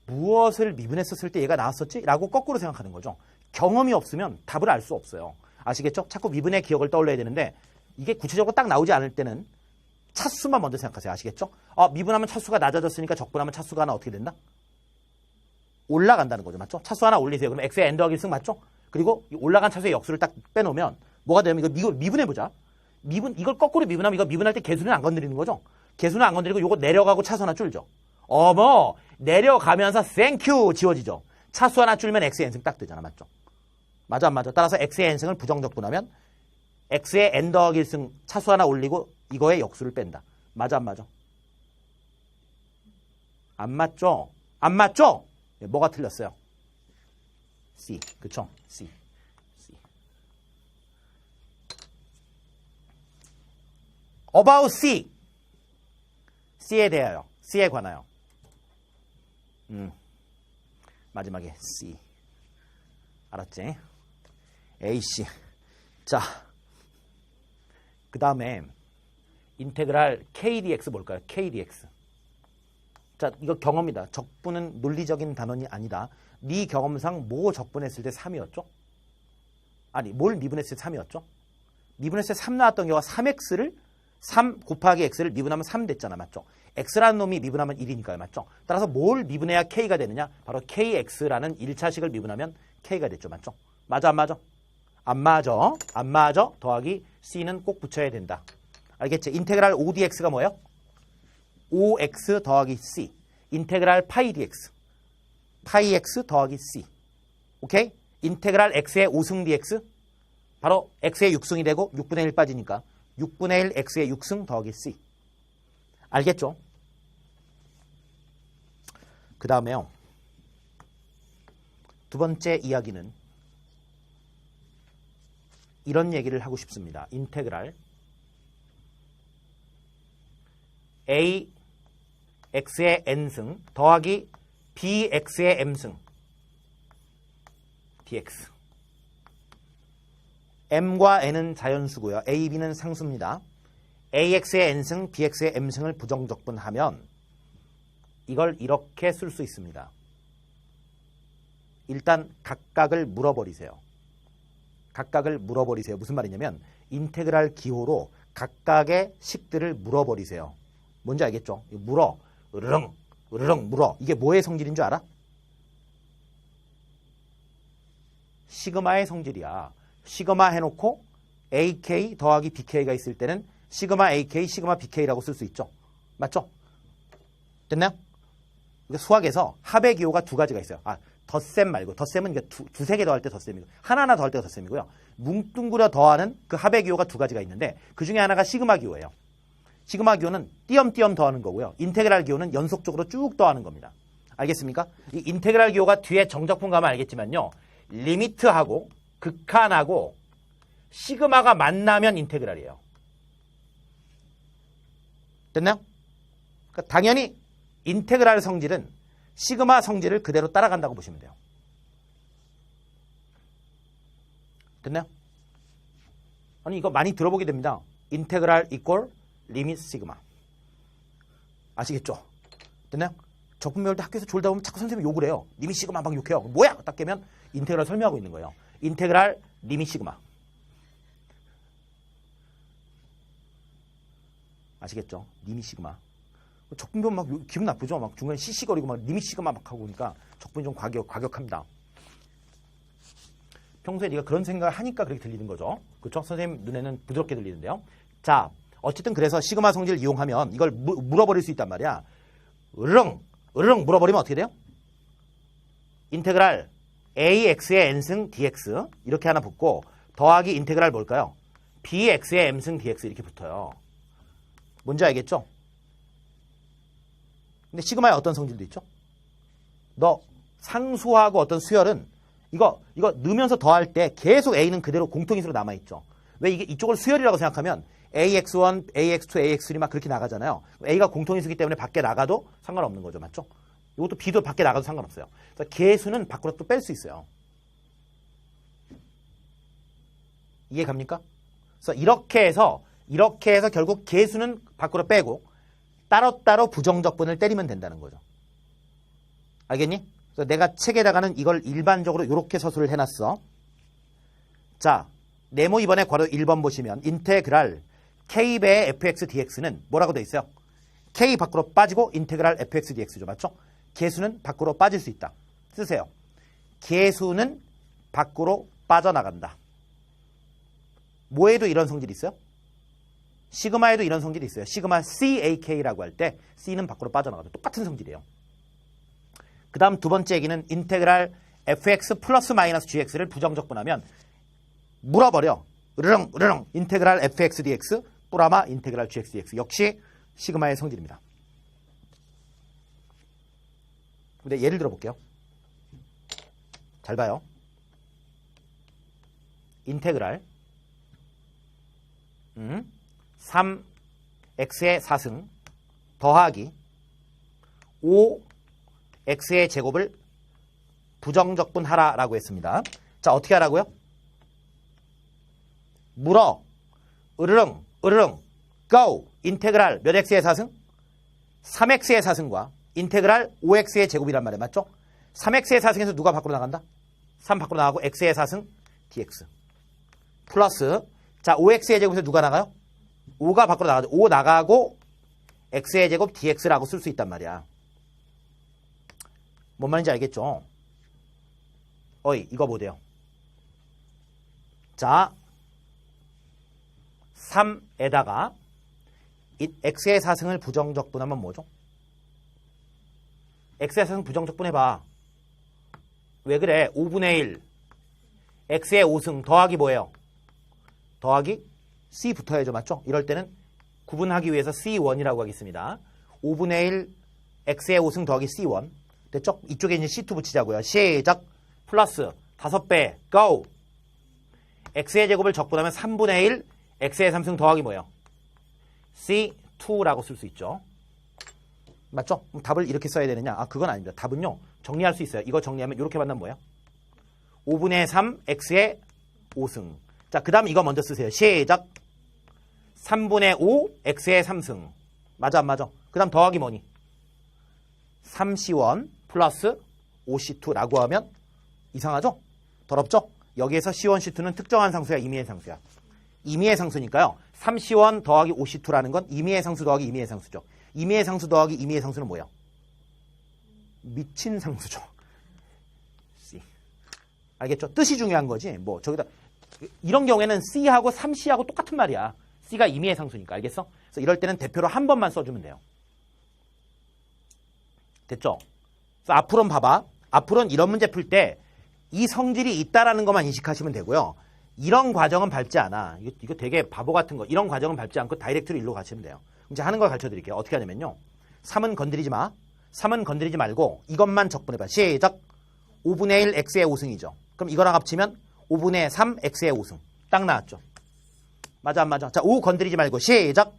무엇을 미분했었을 때 얘가 나왔었지? 라고 거꾸로 생각하는 거죠. 경험이 없으면 답을 알 수 없어요. 아시겠죠? 자꾸 미분의 기억을 떠올려야 되는데 이게 구체적으로 딱 나오지 않을 때는 차수만 먼저 생각하세요. 아시겠죠? 미분하면 차수가 낮아졌으니까 적분하면 차수가 하나 어떻게 된다? 올라간다는 거죠. 맞죠? 차수 하나 올리세요. 그럼 x의 n 더하기 1승 맞죠? 그리고 올라간 차수의 역수를 딱 빼놓으면 뭐가 되냐면 이걸 미분해보자. 이걸 거꾸로 미분하면 이거 미분할 때 개수는 안 건드리는 거죠? 개수는 안 건드리고 이거 내려가고 차수 하나 줄죠? 어머! 내려가면서 땡큐 지워지죠? 차수 하나 줄면 x의 n승 딱 되잖아. 맞죠? 맞아 안 맞아? 따라서 x의 n승을 부정적분하면 x의 n 더하기 1승 차수 하나 올리고 이거의 역수를 뺀다. 맞아 안 맞아? 안 맞죠? 안 맞죠? 네, 뭐가 틀렸어요? C. 그쵸? C. About C. C에 대하여. C에 관하여. 마지막에 C. 알았지? AC. 자, 그 다음에 인테그랄 KDX 뭘까요? KDX. 자, 이거 경험이다. 적분은 논리적인 단원이 아니다. 네 경험상 뭐 적분했을 때 3이었죠? 아니, 뭘 미분했을 때 3이었죠? 미분했을 때 3 나왔던 경우가 3x를 3 곱하기 x를 미분하면 3 됐잖아. 맞죠? x라는 놈이 미분하면 1이니까요. 맞죠? 따라서 뭘 미분해야 k가 되느냐? 바로 kx라는 1차식을 미분하면 k가 됐죠. 맞죠? 맞아 안 맞아? 안 맞아. 안 맞아. 더하기 c는 꼭 붙여야 된다. 알겠지? 인테그랄 5dx가 뭐예요? 5x 더하기 c. 인테그랄 파이 dx. 파이 x 더하기 c. 오케이? 인테그랄 x의 5승 dx. 바로 x의 6승이 되고 6분의 1 빠지니까 6분의 1 x의 6승 더하기 c. 알겠죠? 그 다음에요. 두 번째 이야기는 이런 얘기를 하고 싶습니다. 인테그랄 a x의 n승 더하기 bx의 m승 dx. m과 n은 자연수고요. a, b는 상수입니다. ax의 n승, bx의 m승을 부정적분하면 이걸 이렇게 쓸 수 있습니다. 일단 각각을 물어버리세요. 각각을 물어버리세요. 무슨 말이냐면 인테그랄 기호로 각각의 식들을 물어버리세요. 뭔지 알겠죠? 물어, 으르렁, 으르렁 물어. 이게 뭐의 성질인 줄 알아? 시그마의 성질이야. 시그마 해놓고 AK 더하기 BK가 있을 때는 시그마 AK, 시그마 BK라고 쓸 수 있죠. 맞죠? 됐나요? 수학에서 합의 기호가 두 가지가 있어요. 덧셈 말고, 덧셈은 두세 개 더할 때 덧셈이고, 하나하나 더할 때가 덧셈이고요. 뭉뚱그려 더하는 그 합의 기호가 두 가지가 있는데, 그 중에 하나가 시그마 기호예요. 시그마 기호는 띄엄띄엄 더하는 거고요. 인테그랄 기호는 연속적으로 쭉 더하는 겁니다. 알겠습니까? 이 인테그랄 기호가 뒤에 정적분 가면 알겠지만요. 리미트하고, 극한하고, 시그마가 만나면 인테그랄이에요. 됐나요? 그러니까 당연히 인테그랄 성질은 시그마 성질을 그대로 따라간다고 보시면 돼요. 됐나요? 아니 이거 많이 들어보게 됩니다. 인테그랄 이퀄 리미트 시그마. 아시겠죠? 됐나요? 적분 배울 때 학교에서 졸다 보면 자꾸 선생님이 욕을 해요. 리미트 시그마 막 욕해요. 뭐야? 딱 깨면 인테그랄 설명하고 있는 거예요. 인테그랄 리미트 시그마. 아시겠죠? 리미트 시그마. 적분 배우면 막 기분 나쁘죠? 막 중간에 시시거리고 막 리미트 시그마 막 하고 그러니까 적분이 좀 과격합니다. 평소에 네가 그런 생각을 하니까 그렇게 들리는 거죠. 그렇죠? 선생님 눈에는 부드럽게 들리는데요. 자, 어쨌든 그래서 시그마 성질을 이용하면 이걸 물어버릴 수 있단 말이야. 으르렁 물어버리면 어떻게 돼요? 인테그랄 ax의 n승 dx 이렇게 하나 붙고 더하기 인테그랄 뭘까요? bx의 m승 dx 이렇게 붙어요. 뭔지 알겠죠? 근데 시그마에 어떤 성질도 있죠? 너 상수하고 어떤 수열은 이거 넣으면서 더할 때 계속 a는 그대로 공통인수로 남아있죠. 왜 이게 이쪽을 수열이라고 생각하면 ax1, ax2, ax3 막 그렇게 나가잖아요. a가 공통인수기 때문에 밖에 나가도 상관없는 거죠. 맞죠? 이것도 b도 밖에 나가도 상관없어요. 그래서 개수는 밖으로 또 뺄 수 있어요. 이해 갑니까? 그래서 이렇게 해서 결국 개수는 밖으로 빼고 따로따로 부정적분을 때리면 된다는 거죠. 알겠니? 그래서 내가 책에다가는 이걸 일반적으로 이렇게 서술을 해놨어. 자, 네모 2번에 괄호 1번 보시면 인테그랄 k배의 fx dx는 뭐라고 돼 있어요? k 밖으로 빠지고 인테그랄 fx dx죠. 맞죠? 개수는 밖으로 빠질 수 있다. 쓰세요. 개수는 밖으로 빠져나간다. 뭐에도 이런 성질이 있어요? 시그마에도 이런 성질이 있어요. 시그마 CAK라고 할 때 C는 밖으로 빠져나가죠. 똑같은 성질이에요. 그 다음 두 번째 얘기는 인테그랄 fx 플러스 마이너스 gx를 부정적분하면 물어버려. 으르렁 인테그랄 fx dx 뿌라마 인테그랄 gx dx 역시 시그마의 성질입니다. 근데 예를 들어 볼게요. 잘 봐요. 인테그랄 3x의 4승 더하기 5x의 제곱을 부정적분하라 라고 했습니다. 자, 어떻게 하라고요? 물어, 으르렁, go, 인테그랄 몇 x의 4승? 3x의 4승과 인테그랄 5x의 제곱이란 말이에요. 맞죠? 3x의 4승에서 누가 밖으로 나간다? 3 밖으로 나가고 x의 4승 dx 플러스 자 5x의 제곱에서 누가 나가요? 5가 밖으로 나가죠. 5 나가고 x의 제곱 dx라고 쓸 수 있단 말이야. 뭔 말인지 알겠죠? 어이 이거 뭐대요? 자 3에다가 x의 4승을 부정적분하면 뭐죠? x의 4승 부정적분해봐. 왜 그래? 5분의 1 x의 5승 더하기 뭐예요? 더하기 c 붙어야죠. 맞죠? 이럴 때는 구분하기 위해서 c1이라고 하겠습니다. 5분의 1 x의 5승 더하기 c1 됐죠? 이쪽에 이제 c2 붙이자고요. 시작. 플러스 5배 go. x의 제곱을 적분하면 3분의 1 x의 3승 더하기 뭐예요? c2라고 쓸 수 있죠. 맞죠? 그럼 답을 이렇게 써야 되느냐? 아, 그건 아닙니다. 답은요, 정리할 수 있어요. 이거 정리하면 이렇게 만나면 뭐예요? 5분의 3 x의 5승. 자, 그 다음 이거 먼저 쓰세요. 시작. 3분의 5 x의 3승. 맞아 안 맞아? 그 다음 더하기 뭐니? 3c1 플러스 5c2라고 하면 이상하죠? 더럽죠? 여기에서 c1, c2는 특정한 상수야, 임의의 상수야. 임의의 상수니까요. 3c1 더하기 5c2라는 건 임의의 상수 더하기 임의의 상수죠. 임의의 상수 더하기 임의의 상수는 뭐야? 미친 상수죠. C. 알겠죠? 뜻이 중요한 거지. 뭐 저기다 이런 경우에는 C하고 3C하고 똑같은 말이야. C가 임의의 상수니까. 알겠어? 그래서 이럴 때는 대표로 한 번만 써주면 돼요. 됐죠? 그래서 앞으로는 봐봐. 앞으로는 이런 문제 풀 때 이 성질이 있다라는 것만 인식하시면 되고요. 이런 과정은 밟지 않아. 이거 되게 바보 같은 거. 이런 과정은 밟지 않고 다이렉트로 일로 가시면 돼요. 이제 하는 걸 가르쳐 드릴게요. 어떻게 하냐면요. 3은 건드리지 마. 3은 건드리지 말고 이것만 적분해봐. 시작. 5분의 1 x의 5승이죠. 그럼 이거랑 합치면 5분의 3 x의 5승. 딱 나왔죠. 맞아 안 맞아? 자, 5 건드리지 말고 시작.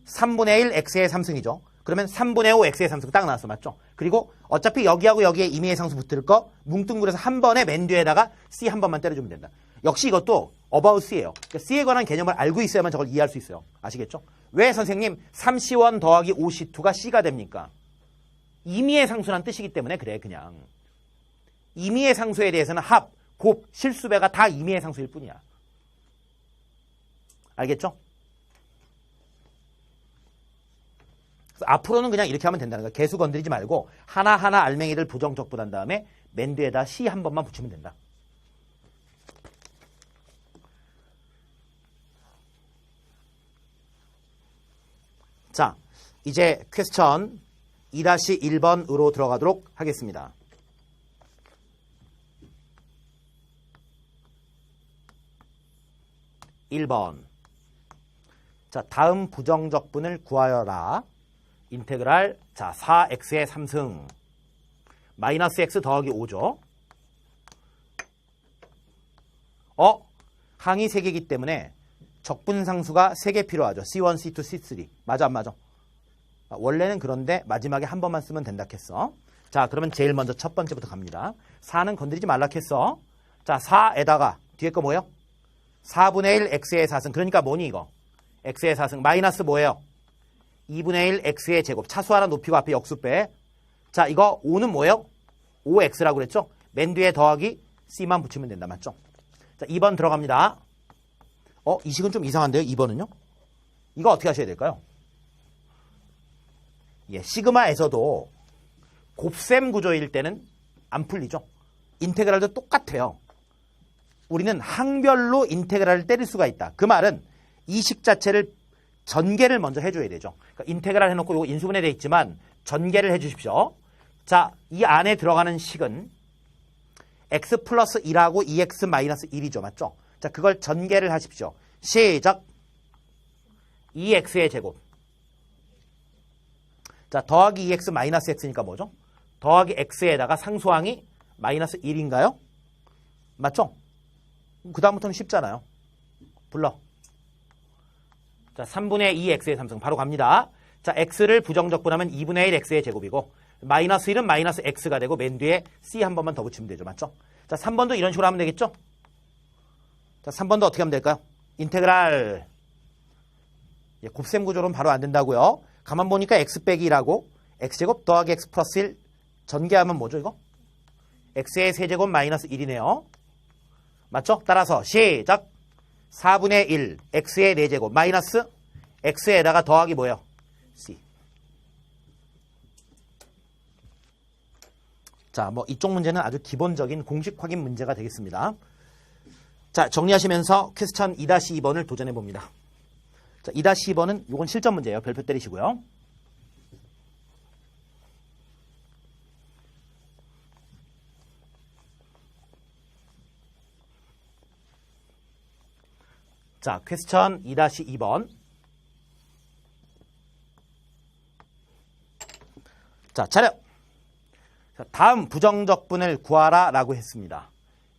3분의 1 x의 3승이죠. 그러면 3분의 5 x의 3승 딱 나왔어. 맞죠? 그리고 어차피 여기하고 여기에 임의의 상수 붙을 거 뭉뚱그려서 한 번에 맨 뒤에다가 c 한 번만 때려주면 된다. 역시 이것도 about c예요. 그러니까 c에 관한 개념을 알고 있어야만 저걸 이해할 수 있어요. 아시겠죠? 왜 선생님 3c1 더하기 5c2가 c가 됩니까? 임의의 상수란 뜻이기 때문에 그래. 그냥 임의의 상수에 대해서는 합, 곱, 실수배가 다 임의의 상수일 뿐이야. 알겠죠? 그래서 앞으로는 그냥 이렇게 하면 된다는 거야. 개수 건드리지 말고 하나하나 알맹이를 부정적분한 다음에 맨 뒤에다 C 한 번만 붙이면 된다. 자, 이제 퀘스천 2-1번으로 들어가도록 하겠습니다. 1번. 자, 다음 부정적분을 구하여라. 인테그랄, 자, 4x의 3승 마이너스 x 더하기 5죠. 항이 3개이기 때문에 적분상수가 3개 필요하죠. C1, C2, C3. 맞아 안 맞아? 원래는 그런데 마지막에 한 번만 쓰면 된다 했어. 자, 그러면 제일 먼저 첫 번째부터 갑니다. 4는 건드리지 말라 했어. 자, 4에다가 뒤에 거 뭐예요? 4분의 1 x의 4승. 그러니까 뭐니 이거? x의 4승 마이너스 뭐예요? 2분의 1 x의 제곱. 차수 하나 높이고 앞에 역수 빼. 자, 이거 5는 뭐예요? 5x라고 그랬죠? 맨 뒤에 더하기 c만 붙이면 된다. 맞죠? 자, 2번 들어갑니다. 이 식은 좀 이상한데요? 2번은요? 이거 어떻게 하셔야 될까요? 예, 시그마에서도 곱셈 구조일 때는 안 풀리죠? 인테그랄도 똑같아요. 우리는 항별로 인테그랄을 때릴 수가 있다. 그 말은 이 식 자체를 전개를 먼저 해줘야 되죠. 그러니까 인테그랄 해놓고 이거 인수분해 돼 있지만 전개를 해주십시오. 자, 이 안에 들어가는 식은 x 플러스 1하고 2x 마이너스 1이죠. 맞죠? 자, 그걸 전개를 하십시오. 시작. 2x의 제곱. 자, 더하기 2x 마이너스 x니까 뭐죠? 더하기 x에다가 상수항이 마이너스 1인가요? 맞죠? 그 다음부터는 쉽잖아요. 불러. 자, 3분의 2x의 3승 바로 갑니다. 자, x를 부정적분하면 2분의 1 x의 제곱이고 마이너스 1은 마이너스 x가 되고 맨 뒤에 c 한 번만 더 붙이면 되죠. 맞죠? 자, 3번도 이런 식으로 하면 되겠죠? 자, 3번도 어떻게 하면 될까요? 인테그랄. 예, 곱셈 구조로는 바로 안 된다고요. 가만 보니까 x 빼기 1하고 x제곱 더하기 x 플러스 1 전개하면 뭐죠 이거? x의 세제곱 마이너스 1이네요. 맞죠? 따라서 시작. 4분의 1 x의 4제곱 마이너스 x에다가 더하기 뭐예요? c. 자, 뭐 이쪽 문제는 아주 기본적인 공식 확인 문제가 되겠습니다. 자, 정리하시면서 퀘스천 2-2번을 도전해 봅니다. 자, 2-2번은 이건 실전 문제예요. 별표 때리시고요. 자, 퀘스천 2-2번. 자, 차렷. 자, 다음 부정적분을 구하라 라고 했습니다.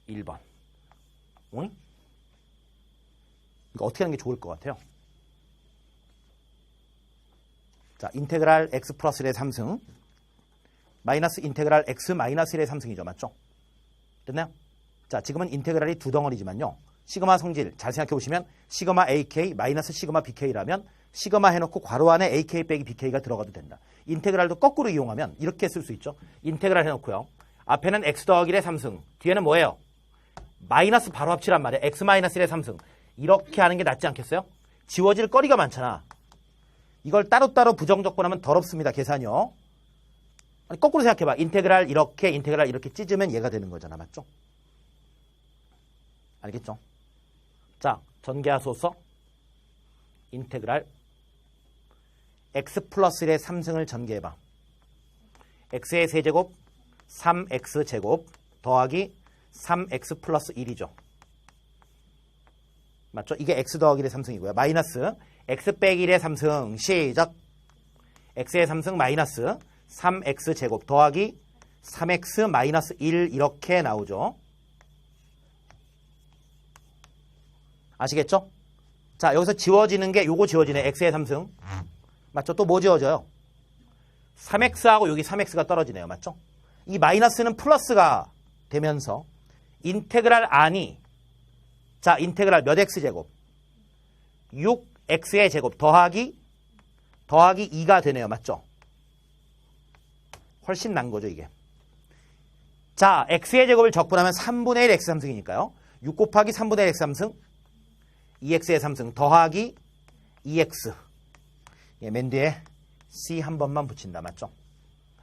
1번. 응? 이거 어떻게 하는 게 좋을 것 같아요? 자, 인테그랄 x 플러스 1의 3승 마이너스 인테그랄 x 마이너스 1의 3승이죠. 맞죠? 됐나요? 자, 지금은 인테그랄이 두 덩어리지만요. 시그마 성질 잘 생각해 보시면 시그마 AK 마이너스 시그마 BK라면 시그마 해놓고 괄호 안에 AK 빼기 BK가 들어가도 된다. 인테그랄도 거꾸로 이용하면 이렇게 쓸 수 있죠. 인테그랄 해놓고요. 앞에는 x 더하기 1의 3승 뒤에는 뭐예요? 마이너스 바로 합치란 말이에요. x 마이너스 1의 3승 이렇게 하는 게 낫지 않겠어요? 지워질 거리가 많잖아. 이걸 따로따로 부정적분하면 더럽습니다. 계산이요. 아니, 거꾸로 생각해봐. 인테그랄 이렇게 찢으면 얘가 되는 거잖아. 맞죠? 알겠죠? 자, 전개하소서 인테그랄 x 플러스 1의 3승을 전개해봐. x의 세제곱 3x제곱 더하기 3x 플러스 1이죠. 맞죠? 이게 x 더하기 1의 3승이고요. 마이너스 x 빼기 1의 3승 시작. x의 3승 마이너스 3x제곱 더하기 3x 마이너스 1 이렇게 나오죠. 아시겠죠? 자, 여기서 지워지는 게 요거 지워지네. x의 3승. 맞죠? 또 뭐 지워져요? 3x하고 여기 3x가 떨어지네요. 맞죠? 이 마이너스는 플러스가 되면서 인테그랄 안이 자, 인테그랄 몇 x제곱? 6x의 제곱 더하기 2가 되네요. 맞죠? 훨씬 난 거죠, 이게. 자, x의 제곱을 적분하면 3분의 1 x 3승이니까요. 6 곱하기 3분의 1 x 3승 2x의 3승 더하기 2x. 예, 맨 뒤에 c 한 번만 붙인다. 맞죠?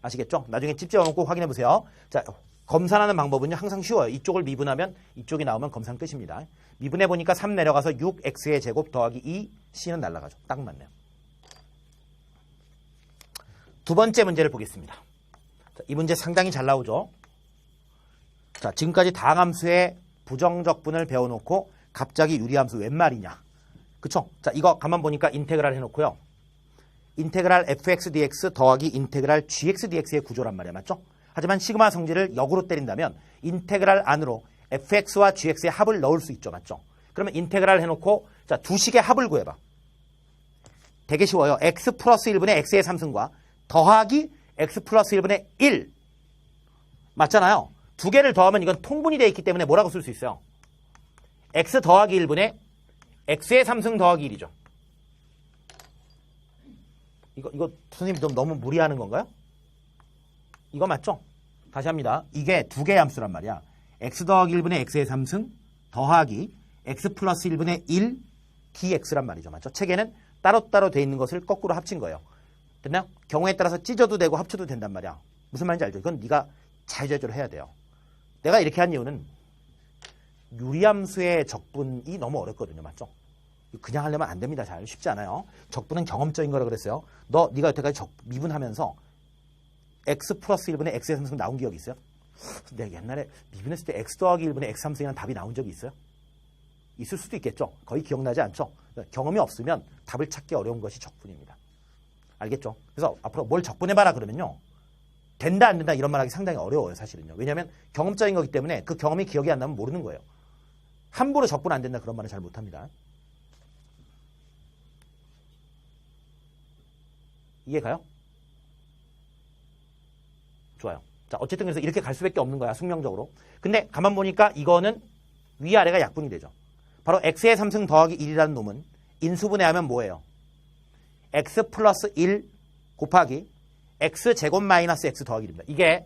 아시겠죠? 나중에 집 지어놓고 꼭 확인해 보세요. 자, 검산하는 방법은요. 항상 쉬워요. 이쪽을 미분하면 이쪽이 나오면 검산 끝입니다. 미분해 보니까 3 내려가서 6x의 제곱 더하기 2 c는 날라가죠. 딱 맞네요. 두 번째 문제를 보겠습니다. 자, 이 문제 상당히 잘 나오죠. 자, 지금까지 다항함수의 부정적분을 배워놓고 갑자기 유리함수 웬 말이냐. 그쵸? 자, 이거 가만 보니까 인테그랄 해놓고요. 인테그랄 fx dx 더하기 인테그랄 gx dx의 구조란 말이야. 맞죠? 하지만 시그마 성질을 역으로 때린다면 인테그랄 안으로 fx와 gx의 합을 넣을 수 있죠. 맞죠? 그러면 인테그랄 해놓고 자, 두 식의 합을 구해봐. 되게 쉬워요. x 플러스 1분의 x의 3승과 더하기 x 플러스 1분의 1 맞잖아요. 두 개를 더하면 이건 통분이 되어 있기 때문에 뭐라고 쓸 수 있어요? x 더하기 1분의 x의 3승 더하기 1이죠. 이거 선생님 좀 너무 무리하는 건가요? 이거 맞죠? 다시 합니다. 이게 두 개의 함수란 말이야. x 더하기 1분의 x의 3승 더하기 x 플러스 1분의 1 dx란 말이죠. 맞죠? 책에는 따로따로 돼 있는 것을 거꾸로 합친 거예요. 됐나요? 경우에 따라서 찢어도 되고 합쳐도 된단 말이야. 무슨 말인지 알죠? 이건 네가 자유자재로 해야 돼요. 내가 이렇게 한 이유는 유리함수의 적분이 너무 어렵거든요. 맞죠? 그냥 하려면 안 됩니다. 잘 쉽지 않아요. 적분은 경험적인 거라 그랬어요. 네가 여태까지 미분하면서 x 플러스 1분의 x의 3승 나온 기억이 있어요? 내가 옛날에 미분했을 때 x 더하기 1분의 x 3승이라는 답이 나온 적이 있어요? 있을 수도 있겠죠. 거의 기억나지 않죠? 경험이 없으면 답을 찾기 어려운 것이 적분입니다. 알겠죠? 그래서 앞으로 뭘 적분해봐라 그러면요. 된다 안 된다 이런 말하기 상당히 어려워요. 사실은요. 왜냐하면 경험적인 거기 때문에 그 경험이 기억이 안 나면 모르는 거예요. 함부로 적분 안 된다 그런 말은 잘 못합니다. 이해가요? 좋아요. 자, 어쨌든 그래서 이렇게 갈 수밖에 없는 거야. 숙명적으로. 근데 가만 보니까 이거는 위아래가 약분이 되죠. 바로 x의 3승 더하기 1이라는 놈은 인수분해하면 뭐예요? x 플러스 1 곱하기 x 제곱 마이너스 x 더하기 1입니다. 이게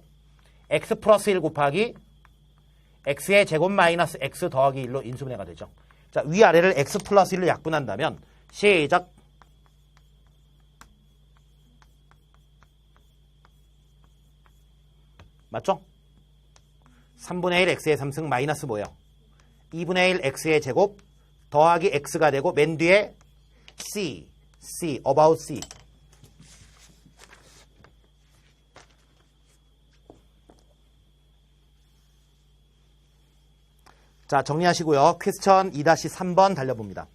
x 플러스 1 곱하기 x의 제곱 마이너스 x 더하기 1로 인수분해가 되죠. 자, 위아래를 x 플러스 1로 약분한다면 시작. 맞죠? 3분의 1 x의 3승 마이너스 뭐예요? 2분의 1 x의 제곱 더하기 x가 되고 맨 뒤에 c, about c. 자, 정리하시고요. 퀘스천 2-3번 달려봅니다.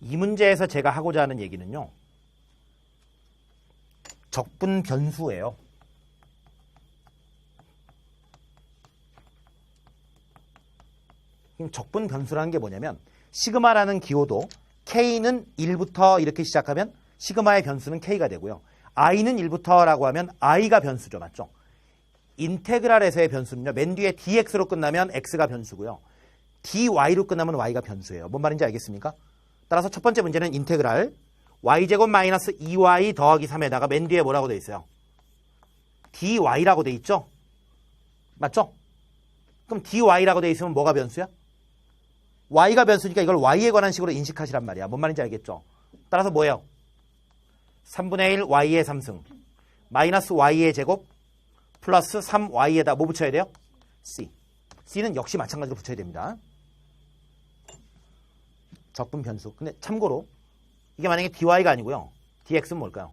이 문제에서 제가 하고자 하는 얘기는요. 적분 변수예요. 적분 변수라는 게 뭐냐면 시그마라는 기호도 K는 1부터 이렇게 시작하면 시그마의 변수는 K가 되고요. I는 1부터라고 하면 I가 변수죠. 맞죠? 인테그랄에서의 변수는요. 맨 뒤에 dx로 끝나면 x가 변수고요. dy로 끝나면 y가 변수예요. 뭔 말인지 알겠습니까? 따라서 첫 번째 문제는 인테그랄 y제곱 마이너스 2y 더하기 3에다가 맨 뒤에 뭐라고 돼 있어요? dy라고 돼 있죠? 맞죠? 그럼 dy라고 돼 있으면 뭐가 변수야? y가 변수니까 이걸 y에 관한 식으로 인식하시란 말이야. 뭔 말인지 알겠죠? 따라서 뭐예요? 3분의 1 y의 3승 마이너스 y의 제곱 플러스 3y에다 뭐 붙여야 돼요? c. c는 역시 마찬가지로 붙여야 됩니다. 적분 변수. 근데 참고로 이게 만약에 dy가 아니고요. dx는 뭘까요?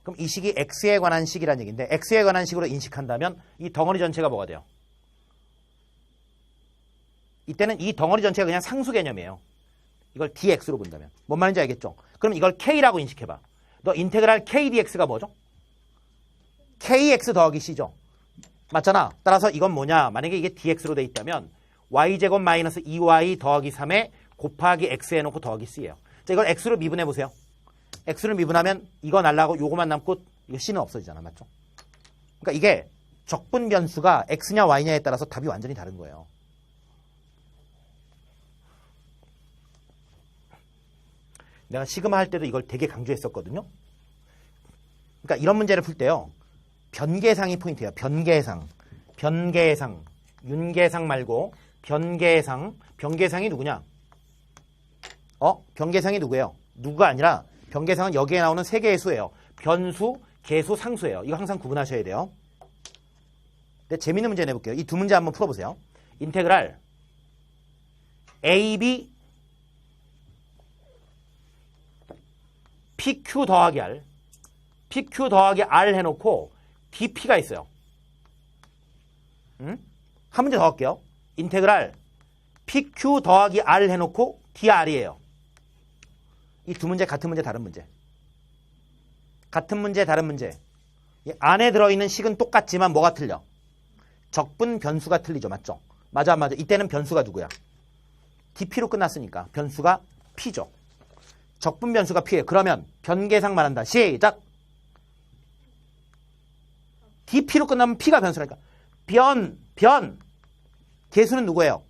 그럼 이 식이 x에 관한 식이라는 얘기인데 x에 관한 식으로 인식한다면 이 덩어리 전체가 뭐가 돼요? 이때는 이 덩어리 전체가 그냥 상수 개념이에요. 이걸 dx로 본다면. 뭔 말인지 알겠죠? 그럼 이걸 k라고 인식해봐. 너 인테그랄 k dx가 뭐죠? kx 더하기 c죠. 맞잖아. 따라서 이건 뭐냐? 만약에 이게 dx로 돼 있다면 y제곱 마이너스 2y 더하기 3에 곱하기 x 해놓고 더하기 c예요. 자, 이걸 x로 미분해 보세요. x를 미분하면 이거 날라가고 요거만 남고 이거 c는 없어지잖아. 맞죠? 그러니까 이게 적분 변수가 x냐 y냐에 따라서 답이 완전히 다른 거예요. 내가 시그마 할 때도 이걸 되게 강조했었거든요. 그러니까 이런 문제를 풀 때요. 변계상이 포인트예요. 변계상. 변계상. 윤계상 말고 변계상. 변계상이 누구냐? 변계상이 누구예요? 누구가 아니라 변계상은 여기에 나오는 세 개의 수예요. 변수, 계수, 상수예요. 이거 항상 구분하셔야 돼요. 근데 재밌는 문제 내볼게요. 이 두 문제 한번 풀어보세요. 인테그랄 AB PQ 더하기 R PQ 더하기 R 해놓고 DP가 있어요. 한 문제 더 할게요. 인테그랄 PQ 더하기 R 해놓고 DR이에요. 이 두 문제 같은 문제 다른 문제. 같은 문제 다른 문제. 이 안에 들어있는 식은 똑같지만 뭐가 틀려? 적분 변수가 틀리죠. 맞죠? 맞아 안 맞아? 이때는 변수가 누구야? DP로 끝났으니까 변수가 P죠. 적분 변수가 P예요. 그러면 변계상 말한다. 시작! DP로 끝나면 P가 변수라니까. 계수는 누구예요?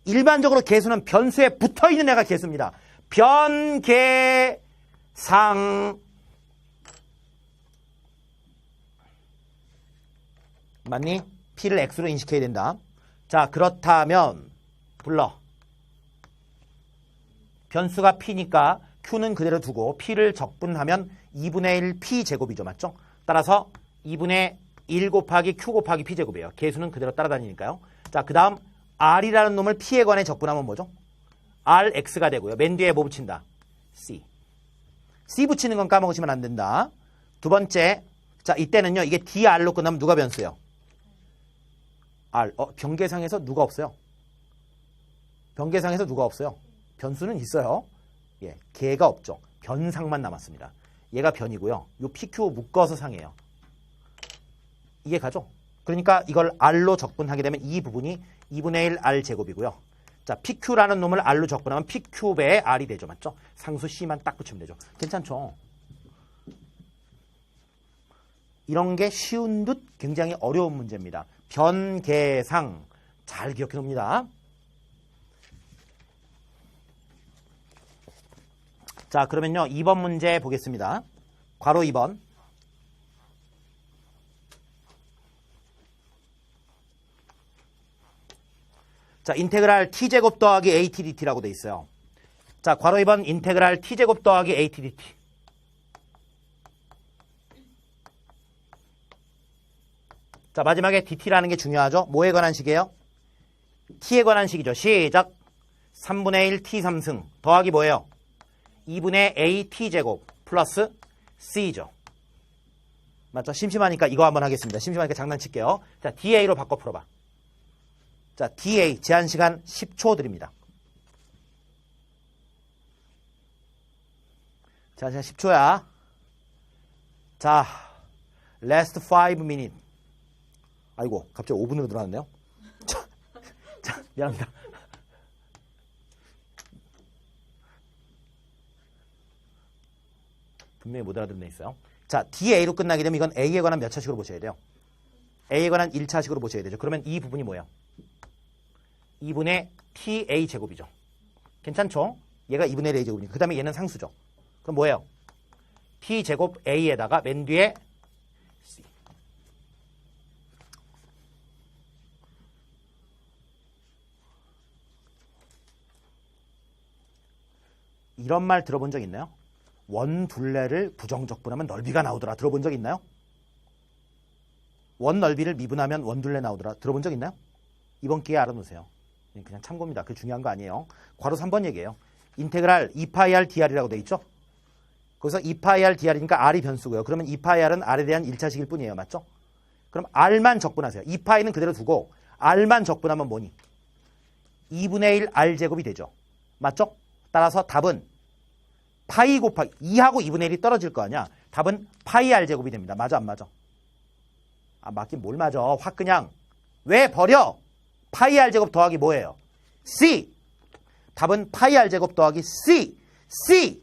일반적으로 계수는 변수에 붙어있는 애가 계수입니다. 변계상. 맞니? P를 X로 인식해야 된다. 자, 그렇다면 불러. 변수가 P니까 Q는 그대로 두고 P를 적분하면 2분의 1 P제곱이죠. 맞죠? 따라서 2분의 1 곱하기 Q 곱하기 P제곱이에요. 계수는 그대로 따라다니니까요. 자, 그 다음 R이라는 놈을 P에 관해 적분하면 뭐죠? RX가 되고요. 맨 뒤에 뭐 붙인다? C. C 붙이는 건 까먹으시면 안 된다. 두 번째, 자 이때는요. 이게 DR로 끝나면 누가 변수예요? R. 변계상에서 누가 없어요? 변계상에서 누가 없어요? 변수는 있어요. 예, 걔가 없죠. 변상만 남았습니다. 얘가 변이고요. 요 PQ 묶어서 상이에요. 이해가죠? 그러니까 이걸 R로 적분하게 되면 이 부분이 2분의 1 R 제곱이고요. 자, PQ라는 놈을 R로 적분하면 PQ배의 R이 되죠. 맞죠? 상수 C만 딱 붙이면 되죠. 괜찮죠? 이런 게 쉬운 듯 굉장히 어려운 문제입니다. 변계상 잘 기억해 놉니다. 자, 그러면요. 2번 문제 보겠습니다. 괄호 2번. 자, 인테그랄 t제곱 더하기 at dt라고 돼 있어요. 자, 괄호 2번 인테그랄 t제곱 더하기 at dt. 자, 마지막에 dt라는 게 중요하죠. 뭐에 관한 식이에요? t에 관한 식이죠. 시작. 3분의 1 t 3승 더하기 뭐예요? 2분의 a t제곱 플러스 c죠. 맞죠? 심심하니까 이거 한번 하겠습니다. 심심하니까 장난칠게요. 자, da로 바꿔 풀어봐. 자, DA 제한시간 10초 드립니다. 자, 이제 10초야. 자, last 5 minutes. 아이고, 갑자기 5분으로 들어왔네요. 자, 미안합니다. 분명히 못 알아듣는 데 있어요. 자, DA로 끝나게 되면 이건 A에 관한 몇 차식으로 보셔야 돼요? A에 관한 1차식으로 보셔야 되죠. 그러면 이 부분이 뭐예요? 2분의 TA 제곱이죠. 괜찮죠? 얘가 2분의 1 A 제곱이니까. 그 다음에 얘는 상수죠. 그럼 뭐예요? T 제곱 A에다가 맨 뒤에 C. 이런 말 들어본 적 있나요? 원둘레를 부정적분하면 넓이가 나오더라. 들어본 적 있나요? 원 넓이를 미분하면 원둘레 나오더라. 들어본 적 있나요? 이번 기회에 알아놓으세요. 그냥 참고입니다. 그게 중요한 거 아니에요. 괄호 3번 얘기예요. 인테그랄 2파이 dr이라고 돼 있죠? 거기서 2파이 dr이니까 r이 변수고요. 그러면 2파이 r은 r에 대한 1차식일 뿐이에요. 맞죠? 그럼 r만 적분하세요. 2파이는 그대로 두고 r만 적분하면 뭐니? 2분의 1 r 제곱이 되죠. 맞죠? 따라서 답은 파이 곱하기 2하고 2분의 1이 떨어질 거 아니야. 답은 파이 r 제곱이 됩니다. 맞아 안 맞아? 아, 맞긴 뭘 맞아. 확 그냥 왜 버려? 파이 r 제곱 더하기 뭐예요? C. 답은 파이 r 제곱 더하기 C. C.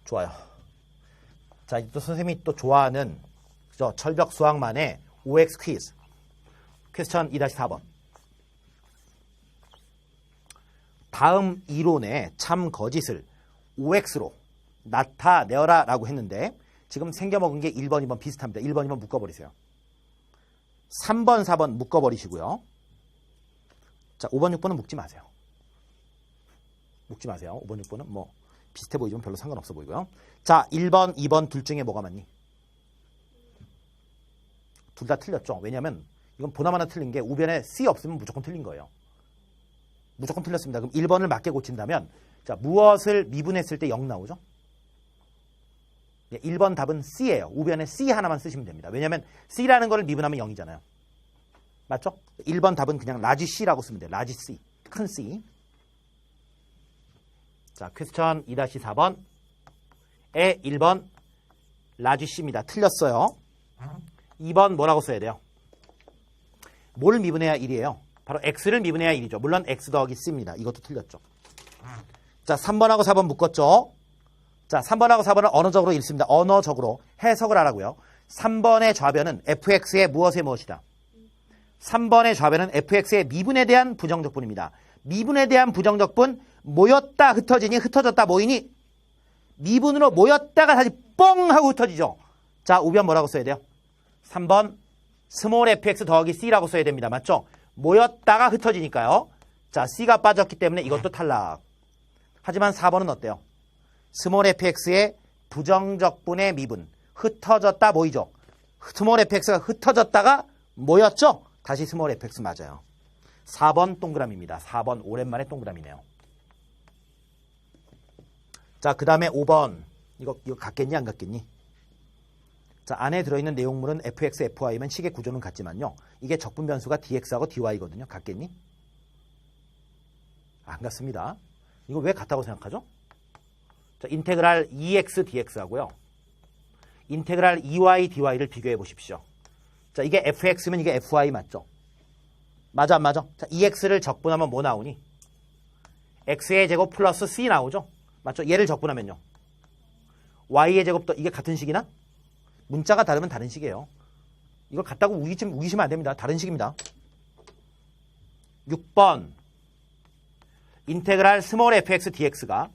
좋아요. 자, 이제 또 선생님이 또 좋아하는 그죠? 철벽 수학만의 OX 퀴즈. 퀘스천 2-4번. 다음 이론의 참 거짓을 OX로 나타내어라 라고 했는데 지금 생겨먹은 게 1번, 2번 비슷합니다. 1번, 2번 묶어버리세요. 3번, 4번 묶어버리시고요. 자, 5번, 6번은 묶지 마세요. 묶지 마세요. 5번, 6번은 뭐 비슷해 보이지만 별로 상관없어 보이고요. 자, 1번, 2번 둘 중에 뭐가 맞니? 둘 다 틀렸죠. 왜냐하면 이건 보나마나 틀린 게 우변에 C 없으면 무조건 틀린 거예요. 무조건 틀렸습니다. 그럼 1번을 맞게 고친다면 자, 무엇을 미분했을 때 0 나오죠? 1번 답은 C예요. 우변에 C 하나만 쓰시면 됩니다. 왜냐하면 C라는 거를 미분하면 0이잖아요. 맞죠? 1번 답은 그냥 라지 C라고 쓰면 돼요. 라지 C. 큰 C. 자, 퀘스천 2-4번에 1번 라지 C입니다. 틀렸어요. 2번 뭐라고 써야 돼요? 뭘 미분해야 1이에요? 바로 X를 미분해야 1이죠. 물론 X 더하기 C입니다. 이것도 틀렸죠. 자, 3번하고 4번 묶었죠? 자, 3번하고 4번은 언어적으로 읽습니다. 언어적으로 해석을 하라고요. 3번의 좌변은 fx의 무엇의 무엇이다? 3번의 좌변은 fx의 미분에 대한 부정적분입니다. 미분에 대한 부정적분 모였다 흩어지니 흩어졌다 모이니 미분으로 모였다가 다시 뻥 하고 흩어지죠. 자, 우변 뭐라고 써야 돼요? 3번 스몰 fx 더하기 c라고 써야 됩니다. 맞죠? 모였다가 흩어지니까요. 자, c가 빠졌기 때문에 이것도 탈락. 하지만 4번은 어때요? 스몰 fx의 부정적분의 미분 흩어졌다 모이죠. 스몰 fx가 흩어졌다가 모였죠. 다시 스몰 fx 맞아요. 4번 동그라미입니다. 4번 오랜만에 동그라미네요. 자, 그 다음에 5번 이거 같겠니 안 같겠니? 자, 안에 들어있는 내용물은 fx, fy면 식의 구조는 같지만요. 이게 적분 변수가 dx하고 dy거든요. 같겠니? 안 같습니다. 이거 왜 같다고 생각하죠? 자, 인테그랄 2x dx하고요. 인테그랄 2y dy를 비교해 보십시오. 자, 이게 fx면 이게 fy 맞죠? 맞아 안 맞아? 자, 2x를 적분하면 뭐 나오니? x의 제곱 플러스 c 나오죠? 맞죠? 얘를 적분하면요. y의 제곱도 이게 같은 식이나? 문자가 다르면 다른 식이에요. 이걸 같다고 우기시면 안 됩니다. 다른 식입니다. 6번 인테그랄 스몰 fx dx가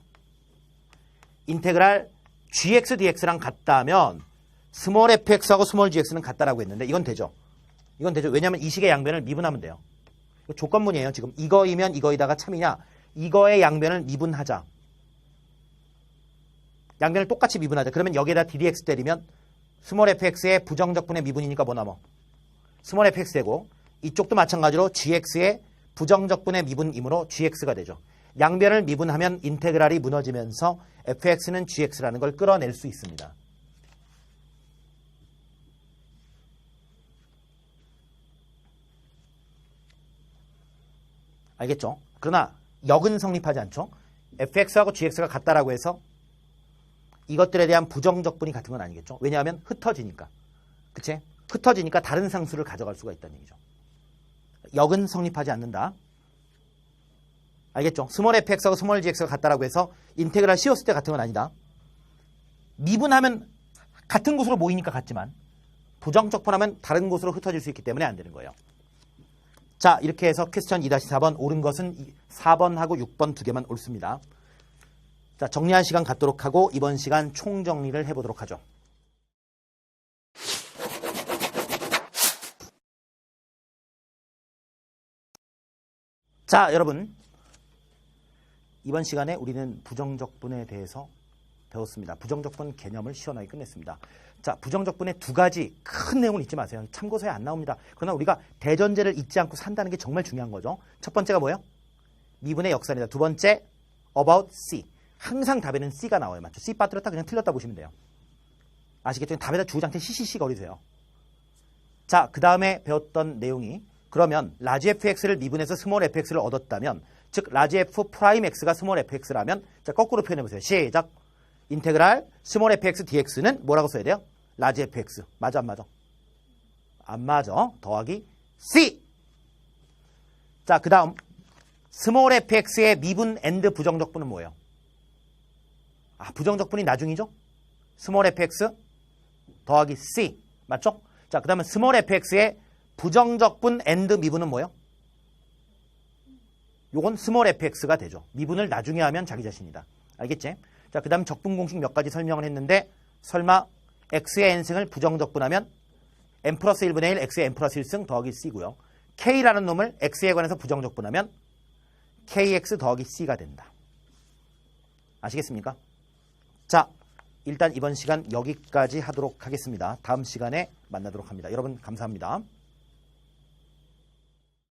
인테그랄 gx dx랑 같다면 스몰 fx하고 스몰 gx는 같다라고 했는데 이건 되죠. 이건 되죠. 왜냐하면 이 식의 양변을 미분하면 돼요. 이거 조건문이에요. 지금 이거이면 이거이다가 참이냐. 이거의 양변을 미분하자. 양변을 똑같이 미분하자. 그러면 여기에다 ddx 때리면 스몰 fx의 부정적분의 미분이니까 뭐 남아? 스몰 fx 되고 이쪽도 마찬가지로 gx의 부정적분의 미분이므로 gx가 되죠. 양변을 미분하면 인테그랄이 무너지면서 fx는 gx라는 걸 끌어낼 수 있습니다. 알겠죠? 그러나 역은 성립하지 않죠? fx하고 gx가 같다라고 해서 이것들에 대한 부정적분이 같은 건 아니겠죠? 왜냐하면 흩어지니까. 그치? 흩어지니까 다른 상수를 가져갈 수가 있다는 얘기죠. 역은 성립하지 않는다. 알겠죠? 스몰 fx하고 스몰 gx가 같다라고 해서 인테그랄 씌웠을 때 같은 건 아니다. 미분하면 같은 곳으로 모이니까 같지만 부정적분하면 다른 곳으로 흩어질 수 있기 때문에 안 되는 거예요. 자, 이렇게 해서 퀘스천 2-4번 옳은 것은 4번하고 6번 두 개만 옳습니다. 자, 정리한 시간 갖도록 하고 이번 시간 총정리를 해보도록 하죠. 자, 여러분, 이번 시간에 우리는 부정적분에 대해서 배웠습니다. 부정적분 개념을 시원하게 끝냈습니다. 자, 부정적분의 두 가지 큰 내용을 잊지 마세요. 참고서에 안 나옵니다. 그러나 우리가 대전제를 잊지 않고 산다는 게 정말 중요한 거죠. 첫 번째가 뭐예요? 미분의 역산이다. 두 번째, about C. 항상 답에는 C가 나와요. 맞죠? C 빠뜨렸다 그냥 틀렸다 보시면 돼요. 아시겠죠? 답에다 주구장창 CCC 거리세요. 자, 그 다음에 배웠던 내용이 그러면 라지 fx를 미분해서 스몰 fx를 얻었다면 즉 라지 f 프라임 x가 스몰 fx라면 자, 거꾸로 표현해보세요. 시작. 인테그랄 스몰 fx dx는 뭐라고 써야 돼요? 라지 fx. 맞아 안 맞아? 안 맞아. 더하기 c. 자, 그 다음 스몰 fx의 미분 앤드 부정적분은 뭐예요? 아, 부정적분이 나중이죠? 스몰 fx 더하기 c. 맞죠? 자, 그 다음에 스몰 fx의 부정적분 앤드 미분은 뭐예요? 요건 스몰 fx가 되죠. 미분을 나중에 하면 자기 자신이다. 알겠지? 자, 그 다음 적분 공식 몇 가지 설명을 했는데 설마 x의 n승을 부정적분하면 n 플러스 1분의 1 x의 n 플러스 1승 더하기 c고요. k라는 놈을 x에 관해서 부정적분하면 kx 더하기 c가 된다. 아시겠습니까? 자, 일단 이번 시간 여기까지 하도록 하겠습니다. 다음 시간에 만나도록 합니다. 여러분 감사합니다.